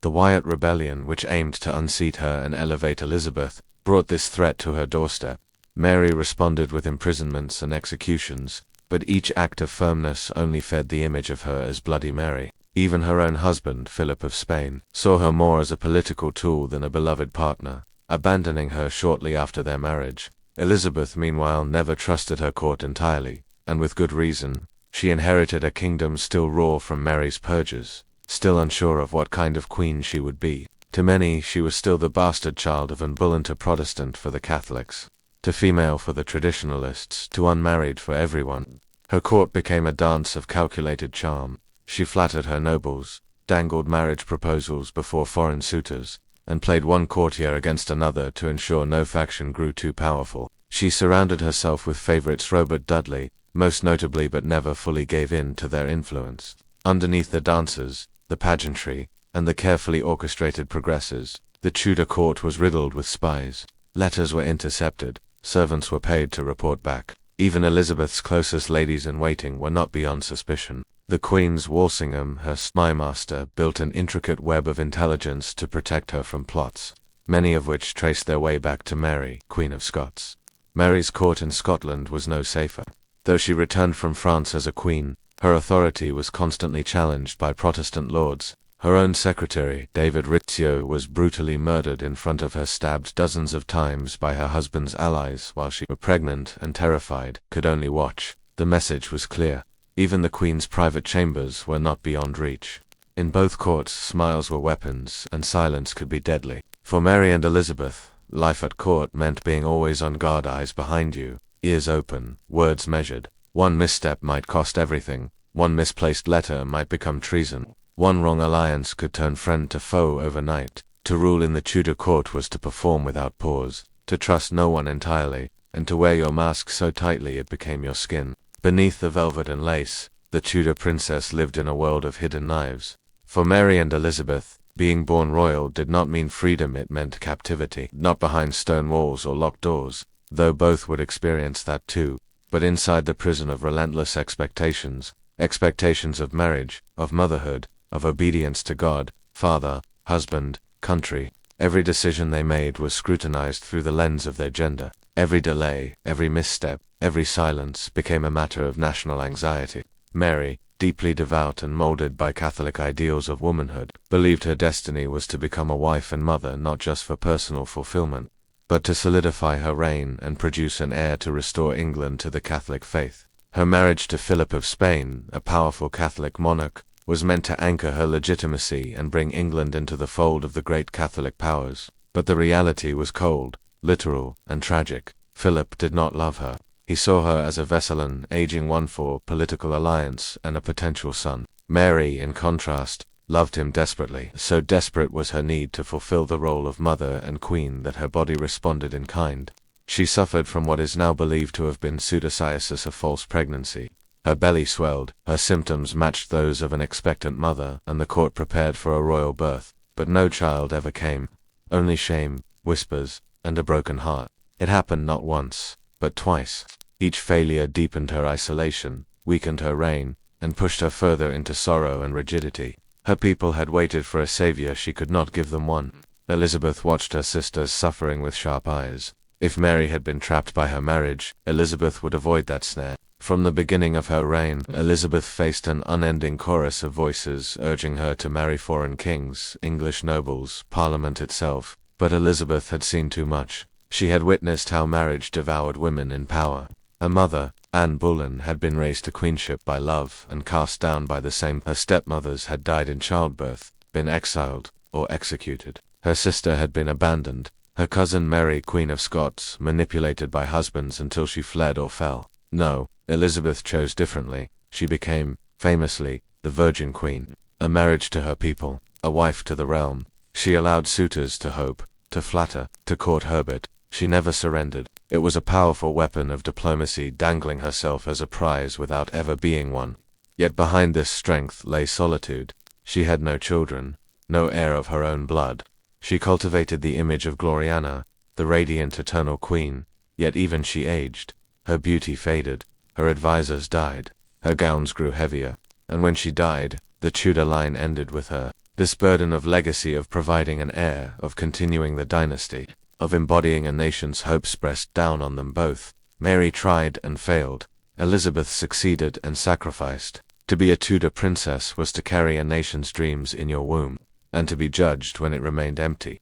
The Wyatt Rebellion, which aimed to unseat her and elevate Elizabeth, brought this threat to her doorstep. Mary responded with imprisonments and executions, but each act of firmness only fed the image of her as Bloody Mary. Even her own husband, Philip of Spain, saw her more as a political tool than a beloved partner, abandoning her shortly after their marriage. Elizabeth, meanwhile, never trusted her court entirely, and with good reason. She inherited a kingdom still raw from Mary's purges, still unsure of what kind of queen she would be. To many, she was still the bastard child of an Bull, to Protestant for the Catholics, to female for the traditionalists, to unmarried for everyone. Her court became a dance of calculated charm. She flattered her nobles, dangled marriage proposals before foreign suitors, and played one courtier against another to ensure no faction grew too powerful. She surrounded herself with favorites, Robert Dudley, most notably, but never fully gave in to their influence. Underneath the dances, the pageantry, and the carefully orchestrated progresses, the Tudor court was riddled with spies. Letters were intercepted, servants were paid to report back. Even Elizabeth's closest ladies-in-waiting were not beyond suspicion. The Queen's Walsingham, her spy master, built an intricate web of intelligence to protect her from plots, many of which traced their way back to Mary, Queen of Scots. Mary's court in Scotland was no safer. Though she returned from France as a queen, her authority was constantly challenged by Protestant lords. Her own secretary, David Rizzio, was brutally murdered in front of her, stabbed dozens of times by her husband's allies while she, pregnant and terrified, could only watch. The message was clear. Even the Queen's private chambers were not beyond reach. In both courts, smiles were weapons, and silence could be deadly. For Mary and Elizabeth, life at court meant being always on guard, eyes behind you, ears open, words measured. One misstep might cost everything. One misplaced letter might become treason. One wrong alliance could turn friend to foe overnight. To rule in the Tudor court was to perform without pause, to trust no one entirely, and to wear your mask so tightly it became your skin. Beneath the velvet and lace, the Tudor princess lived in a world of hidden knives. For Mary and Elizabeth, being born royal did not mean freedom, it meant captivity. Not behind stone walls or locked doors, though both would experience that too, but inside the prison of relentless expectations. Expectations of marriage, of motherhood, of obedience to God, father, husband, country. Every decision they made was scrutinized through the lens of their gender. Every delay, every misstep, every silence became a matter of national anxiety. Mary, deeply devout and molded by Catholic ideals of womanhood, believed her destiny was to become a wife and mother, not just for personal fulfillment, but to solidify her reign and produce an heir to restore England to the Catholic faith. Her marriage to Philip of Spain, a powerful Catholic monarch, was meant to anchor her legitimacy and bring England into the fold of the great Catholic powers. But the reality was cold, literal, and tragic. Philip did not love her. He saw her as a vessel, an aging one for political alliance and a potential son. Mary, in contrast, loved him desperately. So desperate was her need to fulfill the role of mother and queen that her body responded in kind. She suffered from what is now believed to have been pseudocyesis, a false pregnancy. Her belly swelled, her symptoms matched those of an expectant mother, and the court prepared for a royal birth. But no child ever came. Only shame, whispers, and a broken heart. It happened not once, but twice. Each failure deepened her isolation, weakened her reign, and pushed her further into sorrow and rigidity. Her people had waited for a savior, she could not give them one. Elizabeth watched her sisters suffering with sharp eyes. If Mary had been trapped by her marriage, Elizabeth would avoid that snare. From the beginning of her reign, Elizabeth faced an unending chorus of voices urging her to marry foreign kings, English nobles, Parliament itself. But Elizabeth had seen too much. She had witnessed how marriage devoured women in power. Her mother, Anne Boleyn, had been raised to queenship by love and cast down by the same. Her stepmothers had died in childbirth, been exiled, or executed. Her sister had been abandoned. Her cousin Mary, Queen of Scots, manipulated by husbands until she fled or fell. No, Elizabeth chose differently. She became, famously, the Virgin Queen. A marriage to her people, a wife to the realm. She allowed suitors to hope, to flatter, to court Herbert. She never surrendered. It was a powerful weapon of diplomacy, dangling herself as a prize without ever being one. Yet behind this strength lay solitude. She had no children, no heir of her own blood. She cultivated the image of Gloriana, the radiant eternal queen, yet even she aged. Her beauty faded, her advisors died, her gowns grew heavier, and when she died, the Tudor line ended with her. This burden of legacy, of providing an heir, of continuing the dynasty, of embodying a nation's hopes pressed down on them both. Mary tried and failed. Elizabeth succeeded and sacrificed. To be a Tudor princess was to carry a nation's dreams in your womb, and to be judged when it remained empty.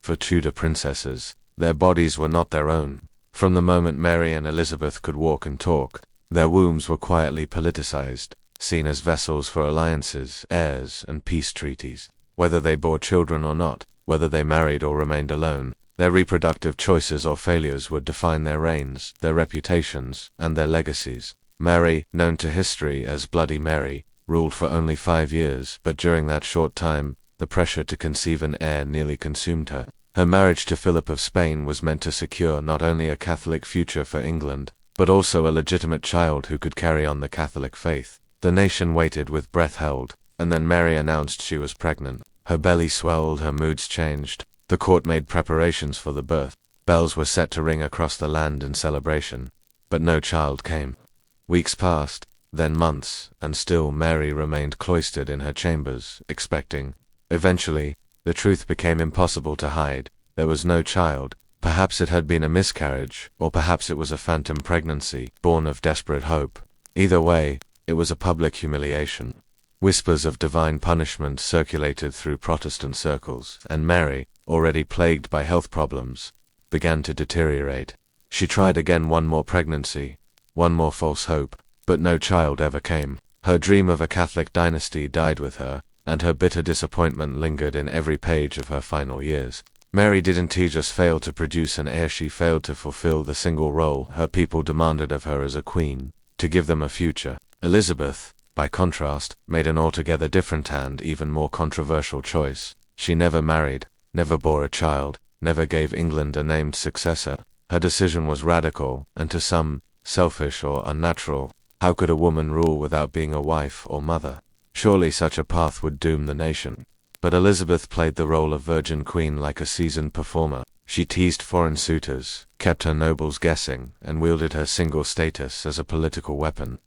For Tudor princesses, their bodies were not their own. From the moment Mary and Elizabeth could walk and talk, their wombs were quietly politicized, seen as vessels for alliances, heirs, and peace treaties. Whether they bore children or not, whether they married or remained alone, their reproductive choices or failures would define their reigns, their reputations, and their legacies. Mary, known to history as Bloody Mary, ruled for only 5 years, but during that short time, the pressure to conceive an heir nearly consumed her. Her marriage to Philip of Spain was meant to secure not only a Catholic future for England, but also a legitimate child who could carry on the Catholic faith. The nation waited with breath held, and then Mary announced she was pregnant. Her belly swelled, her moods changed. The court made preparations for the birth. Bells were set to ring across the land in celebration. But no child came. Weeks passed, then months, and still Mary remained cloistered in her chambers, expecting. Eventually, the truth became impossible to hide. There was no child. Perhaps it had been a miscarriage, or perhaps it was a phantom pregnancy, born of desperate hope. Either way, it was a public humiliation. Whispers of divine punishment circulated through Protestant circles, and Mary, already plagued by health problems, began to deteriorate. She tried again, one more pregnancy, one more false hope, but no child ever came. Her dream of a Catholic dynasty died with her, and her bitter disappointment lingered in every page of her final years. Mary didn't just fail to produce an heir, she failed to fulfill the single role her people demanded of her as a queen, to give them a future. Elizabeth, by contrast, made an altogether different and even more controversial choice. She never married, never bore a child, never gave England a named successor. Her decision was radical, and to some, selfish or unnatural. How could a woman rule without being a wife or mother? Surely such a path would doom the nation. But Elizabeth played the role of Virgin Queen like a seasoned performer. She teased foreign suitors, kept her nobles guessing, and wielded her single status as a political weapon.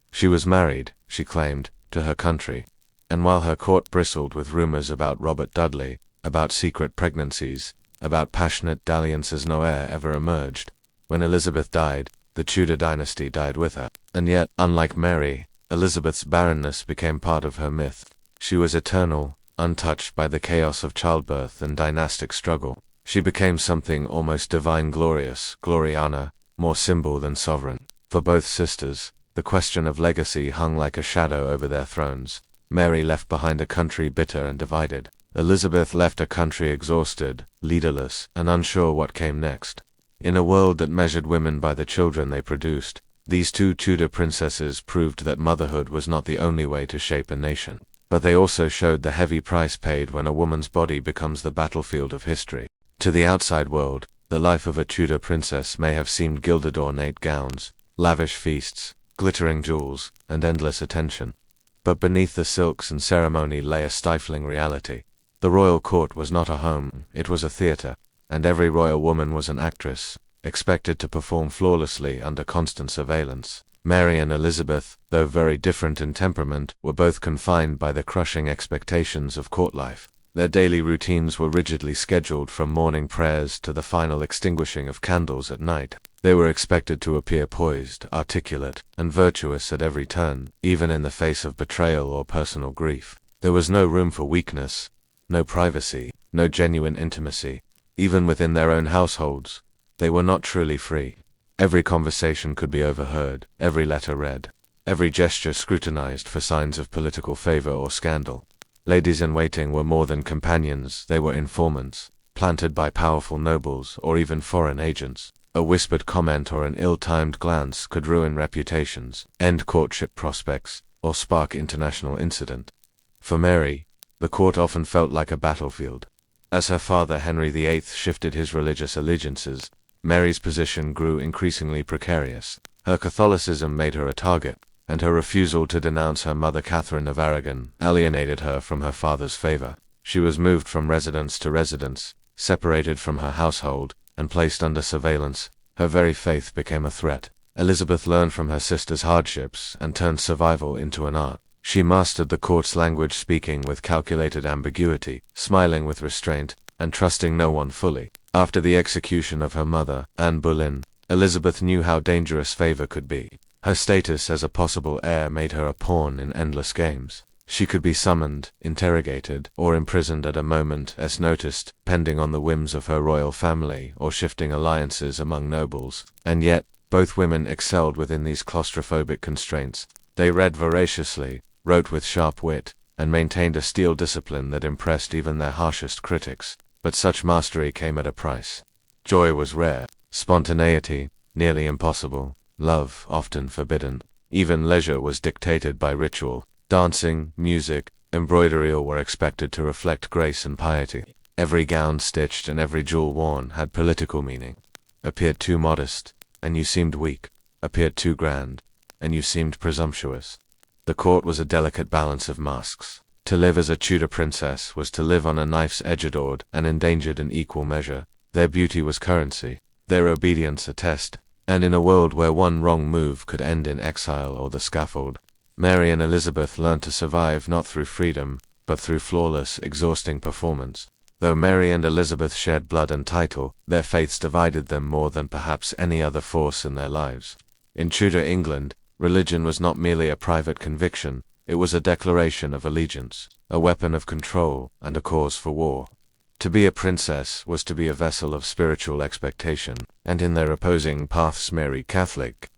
She was married, she claimed, to her country. And while her court bristled with rumors about Robert Dudley, about secret pregnancies, about passionate dalliances, no heir ever emerged. When Elizabeth died, the Tudor dynasty died with her. And yet, unlike Mary, Elizabeth's barrenness became part of her myth. She was eternal, untouched by the chaos of childbirth and dynastic struggle. She became something almost divine, glorious, Gloriana, more symbol than sovereign. For both sisters, the question of legacy hung like a shadow over their thrones. Mary left behind a country bitter and divided. Elizabeth left a country exhausted, leaderless, and unsure what came next. In a world that measured women by the children they produced, these two Tudor princesses proved that motherhood was not the only way to shape a nation. But they also showed the heavy price paid when a woman's body becomes the battlefield of history. To the outside world, the life of a Tudor princess may have seemed gilded ornate gowns, lavish feasts, glittering jewels, and endless attention. But beneath the silks and ceremony lay a stifling reality. The royal court was not a home, it was a theater, and every royal woman was an actress, expected to perform flawlessly under constant surveillance. Mary and Elizabeth, though very different in temperament, were both confined by the crushing expectations of court life. Their daily routines were rigidly scheduled, from morning prayers to the final extinguishing of candles at night. They were expected to appear poised, articulate, and virtuous at every turn, even in the face of betrayal or personal grief. There was no room for weakness, no privacy, no genuine intimacy. Even within their own households, they were not truly free. Every conversation could be overheard, every letter read, every gesture scrutinized for signs of political favor or scandal. Ladies-in-waiting were more than companions, they were informants, planted by powerful nobles or even foreign agents. A whispered comment or an ill-timed glance could ruin reputations, end courtship prospects, or spark international incident. For Mary, the court often felt like a battlefield. As her father Henry VIII shifted his religious allegiances, Mary's position grew increasingly precarious. Her Catholicism made her a target, and her refusal to denounce her mother Catherine of Aragon alienated her from her father's favor. She was moved from residence to residence, separated from her household, and placed under surveillance. Her very faith became a threat. Elizabeth learned from her sister's hardships and turned survival into an art. She mastered the court's language, speaking with calculated ambiguity, smiling with restraint, and trusting no one fully. After the execution of her mother, Anne Boleyn, Elizabeth knew how dangerous favor could be. Her status as a possible heir made her a pawn in endless games. She could be summoned, interrogated, or imprisoned at a moment's notice, pending on the whims of her royal family or shifting alliances among nobles. And yet, both women excelled within these claustrophobic constraints. They read voraciously, wrote with sharp wit, and maintained a steel discipline that impressed even their harshest critics. But such mastery came at a price. Joy was rare, spontaneity nearly impossible, love often forbidden. Even leisure was dictated by ritual. Dancing, music, embroidery all were expected to reflect grace and piety. Every gown stitched and every jewel worn had political meaning. Appeared too modest, and you seemed weak. Appeared too grand, and you seemed presumptuous. The court was a delicate balance of masks. To live as a Tudor princess was to live on a knife's edge, adored and endangered in equal measure. Their beauty was currency, their obedience a test, and in a world where one wrong move could end in exile or the scaffold, Mary and Elizabeth learned to survive not through freedom, but through flawless, exhausting performance. Though Mary and Elizabeth shared blood and title, their faiths divided them more than perhaps any other force in their lives. In Tudor England, religion was not merely a private conviction, it was a declaration of allegiance, a weapon of control, and a cause for war. To be a princess was to be a vessel of spiritual expectation, and in their opposing paths, Mary Catholic,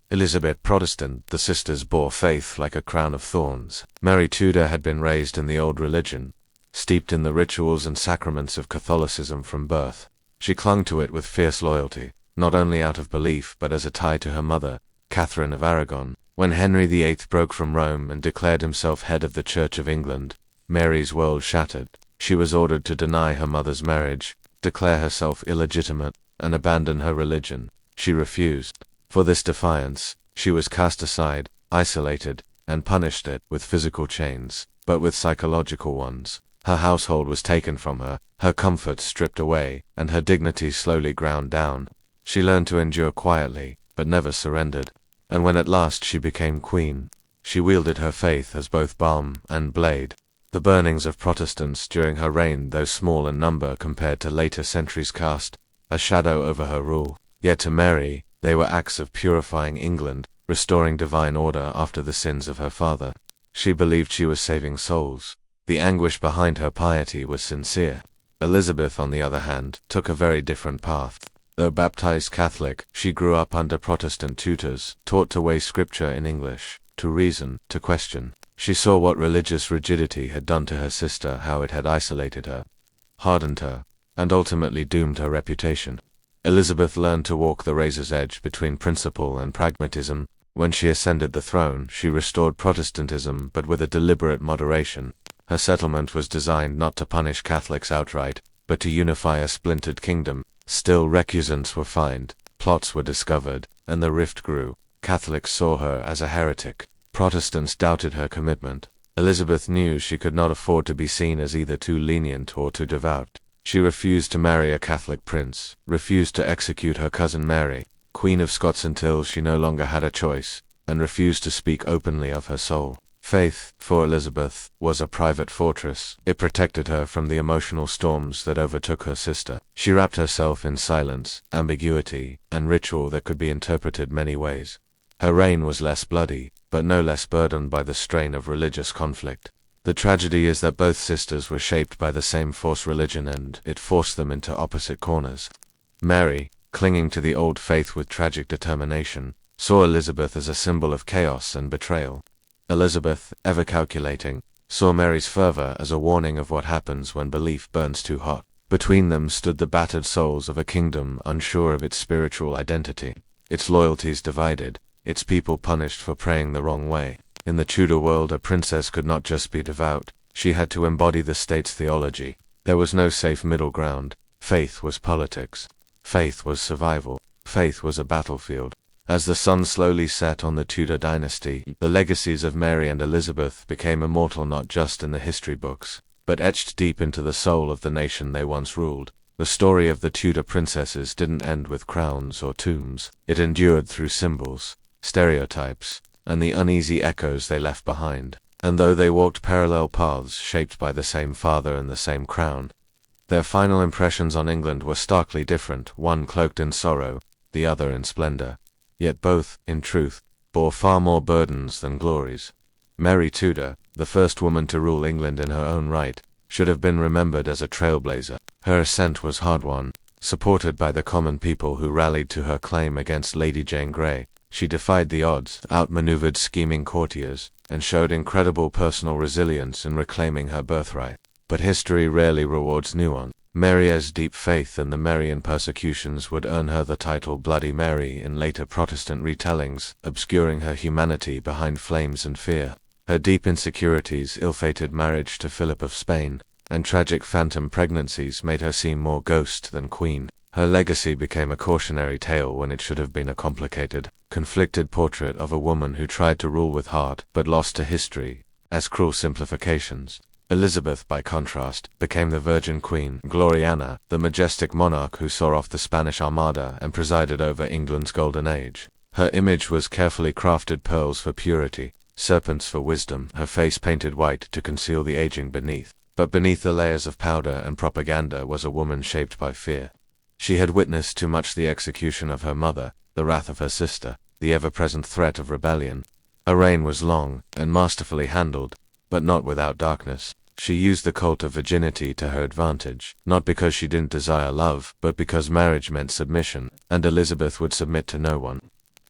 Elizabeth Protestant, the sisters bore faith like a crown of thorns. Mary Tudor had been raised in the old religion, steeped in the rituals and sacraments of Catholicism from birth. She clung to it with fierce loyalty, not only out of belief but as a tie to her mother, Catherine of Aragon. When Henry VIII broke from Rome and declared himself head of the Church of England, Mary's world shattered. She was ordered to deny her mother's marriage, declare herself illegitimate, and abandon her religion. She refused. For this defiance, she was cast aside, isolated, and punished with physical chains, but with psychological ones. Her household was taken from her, her comforts stripped away, and her dignity slowly ground down. She learned to endure quietly, but never surrendered. And when at last she became queen, she wielded her faith as both balm and blade. The burnings of Protestants during her reign, though small in number compared to later centuries, cast a shadow over her rule. Yet to Mary, they were acts of purifying England, restoring divine order after the sins of her father. She believed she was saving souls. The anguish behind her piety was sincere. Elizabeth, on the other hand, took a very different path. Though baptized Catholic, she grew up under Protestant tutors, taught to weigh scripture in English, to reason, to question. She saw what religious rigidity had done to her sister, how it had isolated her, hardened her, and ultimately doomed her reputation. Elizabeth learned to walk the razor's edge between principle and pragmatism. When she ascended the throne, she restored Protestantism, but with a deliberate moderation. Her settlement was designed not to punish Catholics outright, but to unify a splintered kingdom. Still, recusants were fined, plots were discovered, and the rift grew. Catholics saw her as a heretic. Protestants doubted her commitment. Elizabeth knew she could not afford to be seen as either too lenient or too devout. She refused to marry a Catholic prince, refused to execute her cousin Mary, Queen of Scots, until she no longer had a choice, and refused to speak openly of her soul. Faith, for Elizabeth, was a private fortress. It protected her from the emotional storms that overtook her sister. She wrapped herself in silence, ambiguity, and ritual that could be interpreted many ways. Her reign was less bloody, but no less burdened by the strain of religious conflict. The tragedy is that both sisters were shaped by the same false religion, and it forced them into opposite corners. Mary, clinging to the old faith with tragic determination, saw Elizabeth as a symbol of chaos and betrayal. Elizabeth, ever calculating, saw Mary's fervor as a warning of what happens when belief burns too hot. Between them stood the battered souls of a kingdom unsure of its spiritual identity, its loyalties divided, its people punished for praying the wrong way. In the Tudor world, a princess could not just be devout, she had to embody the state's theology. There was no safe middle ground. Faith was politics. Faith was survival. Faith was a battlefield. As the sun slowly set on the Tudor dynasty, the legacies of Mary and Elizabeth became immortal not just in the history books, but etched deep into the soul of the nation they once ruled. The story of the Tudor princesses didn't end with crowns or tombs. It endured through symbols, stereotypes, and the uneasy echoes they left behind. And though they walked parallel paths shaped by the same father and the same crown, their final impressions on England were starkly different, one cloaked in sorrow, the other in splendor. Yet both, in truth, bore far more burdens than glories. Mary Tudor, the first woman to rule England in her own right, should have been remembered as a trailblazer. Her ascent was hard-won, supported by the common people who rallied to her claim against Lady Jane Grey. She defied the odds, outmaneuvered scheming courtiers, and showed incredible personal resilience in reclaiming her birthright. But history rarely rewards nuance. Mary's deep faith in the Marian persecutions would earn her the title Bloody Mary in later Protestant retellings, obscuring her humanity behind flames and fear. Her deep insecurities, ill-fated marriage to Philip of Spain, and tragic phantom pregnancies made her seem more ghost than queen. Her legacy became a cautionary tale when it should have been a complicated, conflicted portrait of a woman who tried to rule with heart but lost to history as cruel simplifications. Elizabeth, by contrast, became the Virgin Queen, Gloriana, the majestic monarch who saw off the Spanish Armada and presided over England's golden age. Her image was carefully crafted pearls for purity, serpents for wisdom, her face painted white to conceal the aging beneath. But beneath the layers of powder and propaganda was a woman shaped by fear. She had witnessed too much the execution of her mother, the wrath of her sister, the ever-present threat of rebellion. Her reign was long and masterfully handled, but not without darkness. She used the cult of virginity to her advantage, not because she didn't desire love, but because marriage meant submission, and Elizabeth would submit to no one.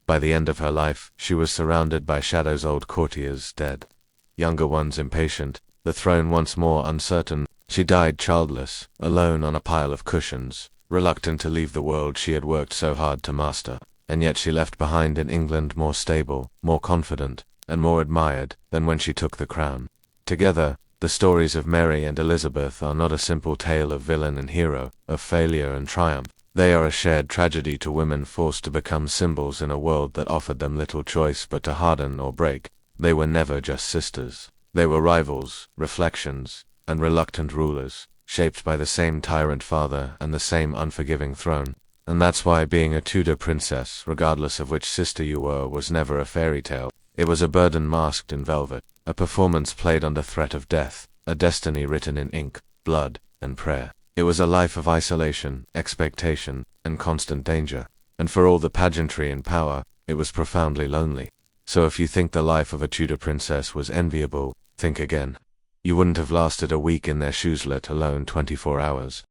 By the end of her life, she was surrounded by shadows, old courtiers dead, younger ones impatient, the throne once more uncertain. She died childless, alone on a pile of cushions, reluctant to leave the world she had worked so hard to master. And yet she left behind an England more stable, more confident, and more admired than when she took the crown. Together, the stories of Mary and Elizabeth are not a simple tale of villain and hero, of failure and triumph. They are a shared tragedy to women forced to become symbols in a world that offered them little choice but to harden or break. They were never just sisters. They were rivals, reflections, and reluctant rulers, shaped by the same tyrant father and the same unforgiving throne. And that's why being a Tudor princess, regardless of which sister you were, was never a fairy tale. It was a burden masked in velvet, a performance played under threat of death, a destiny written in ink, blood, and prayer. It was a life of isolation, expectation, and constant danger. And for all the pageantry and power, it was profoundly lonely. So if you think the life of a Tudor princess was enviable, think again. You wouldn't have lasted a week in their shoes, let alone 24 hours.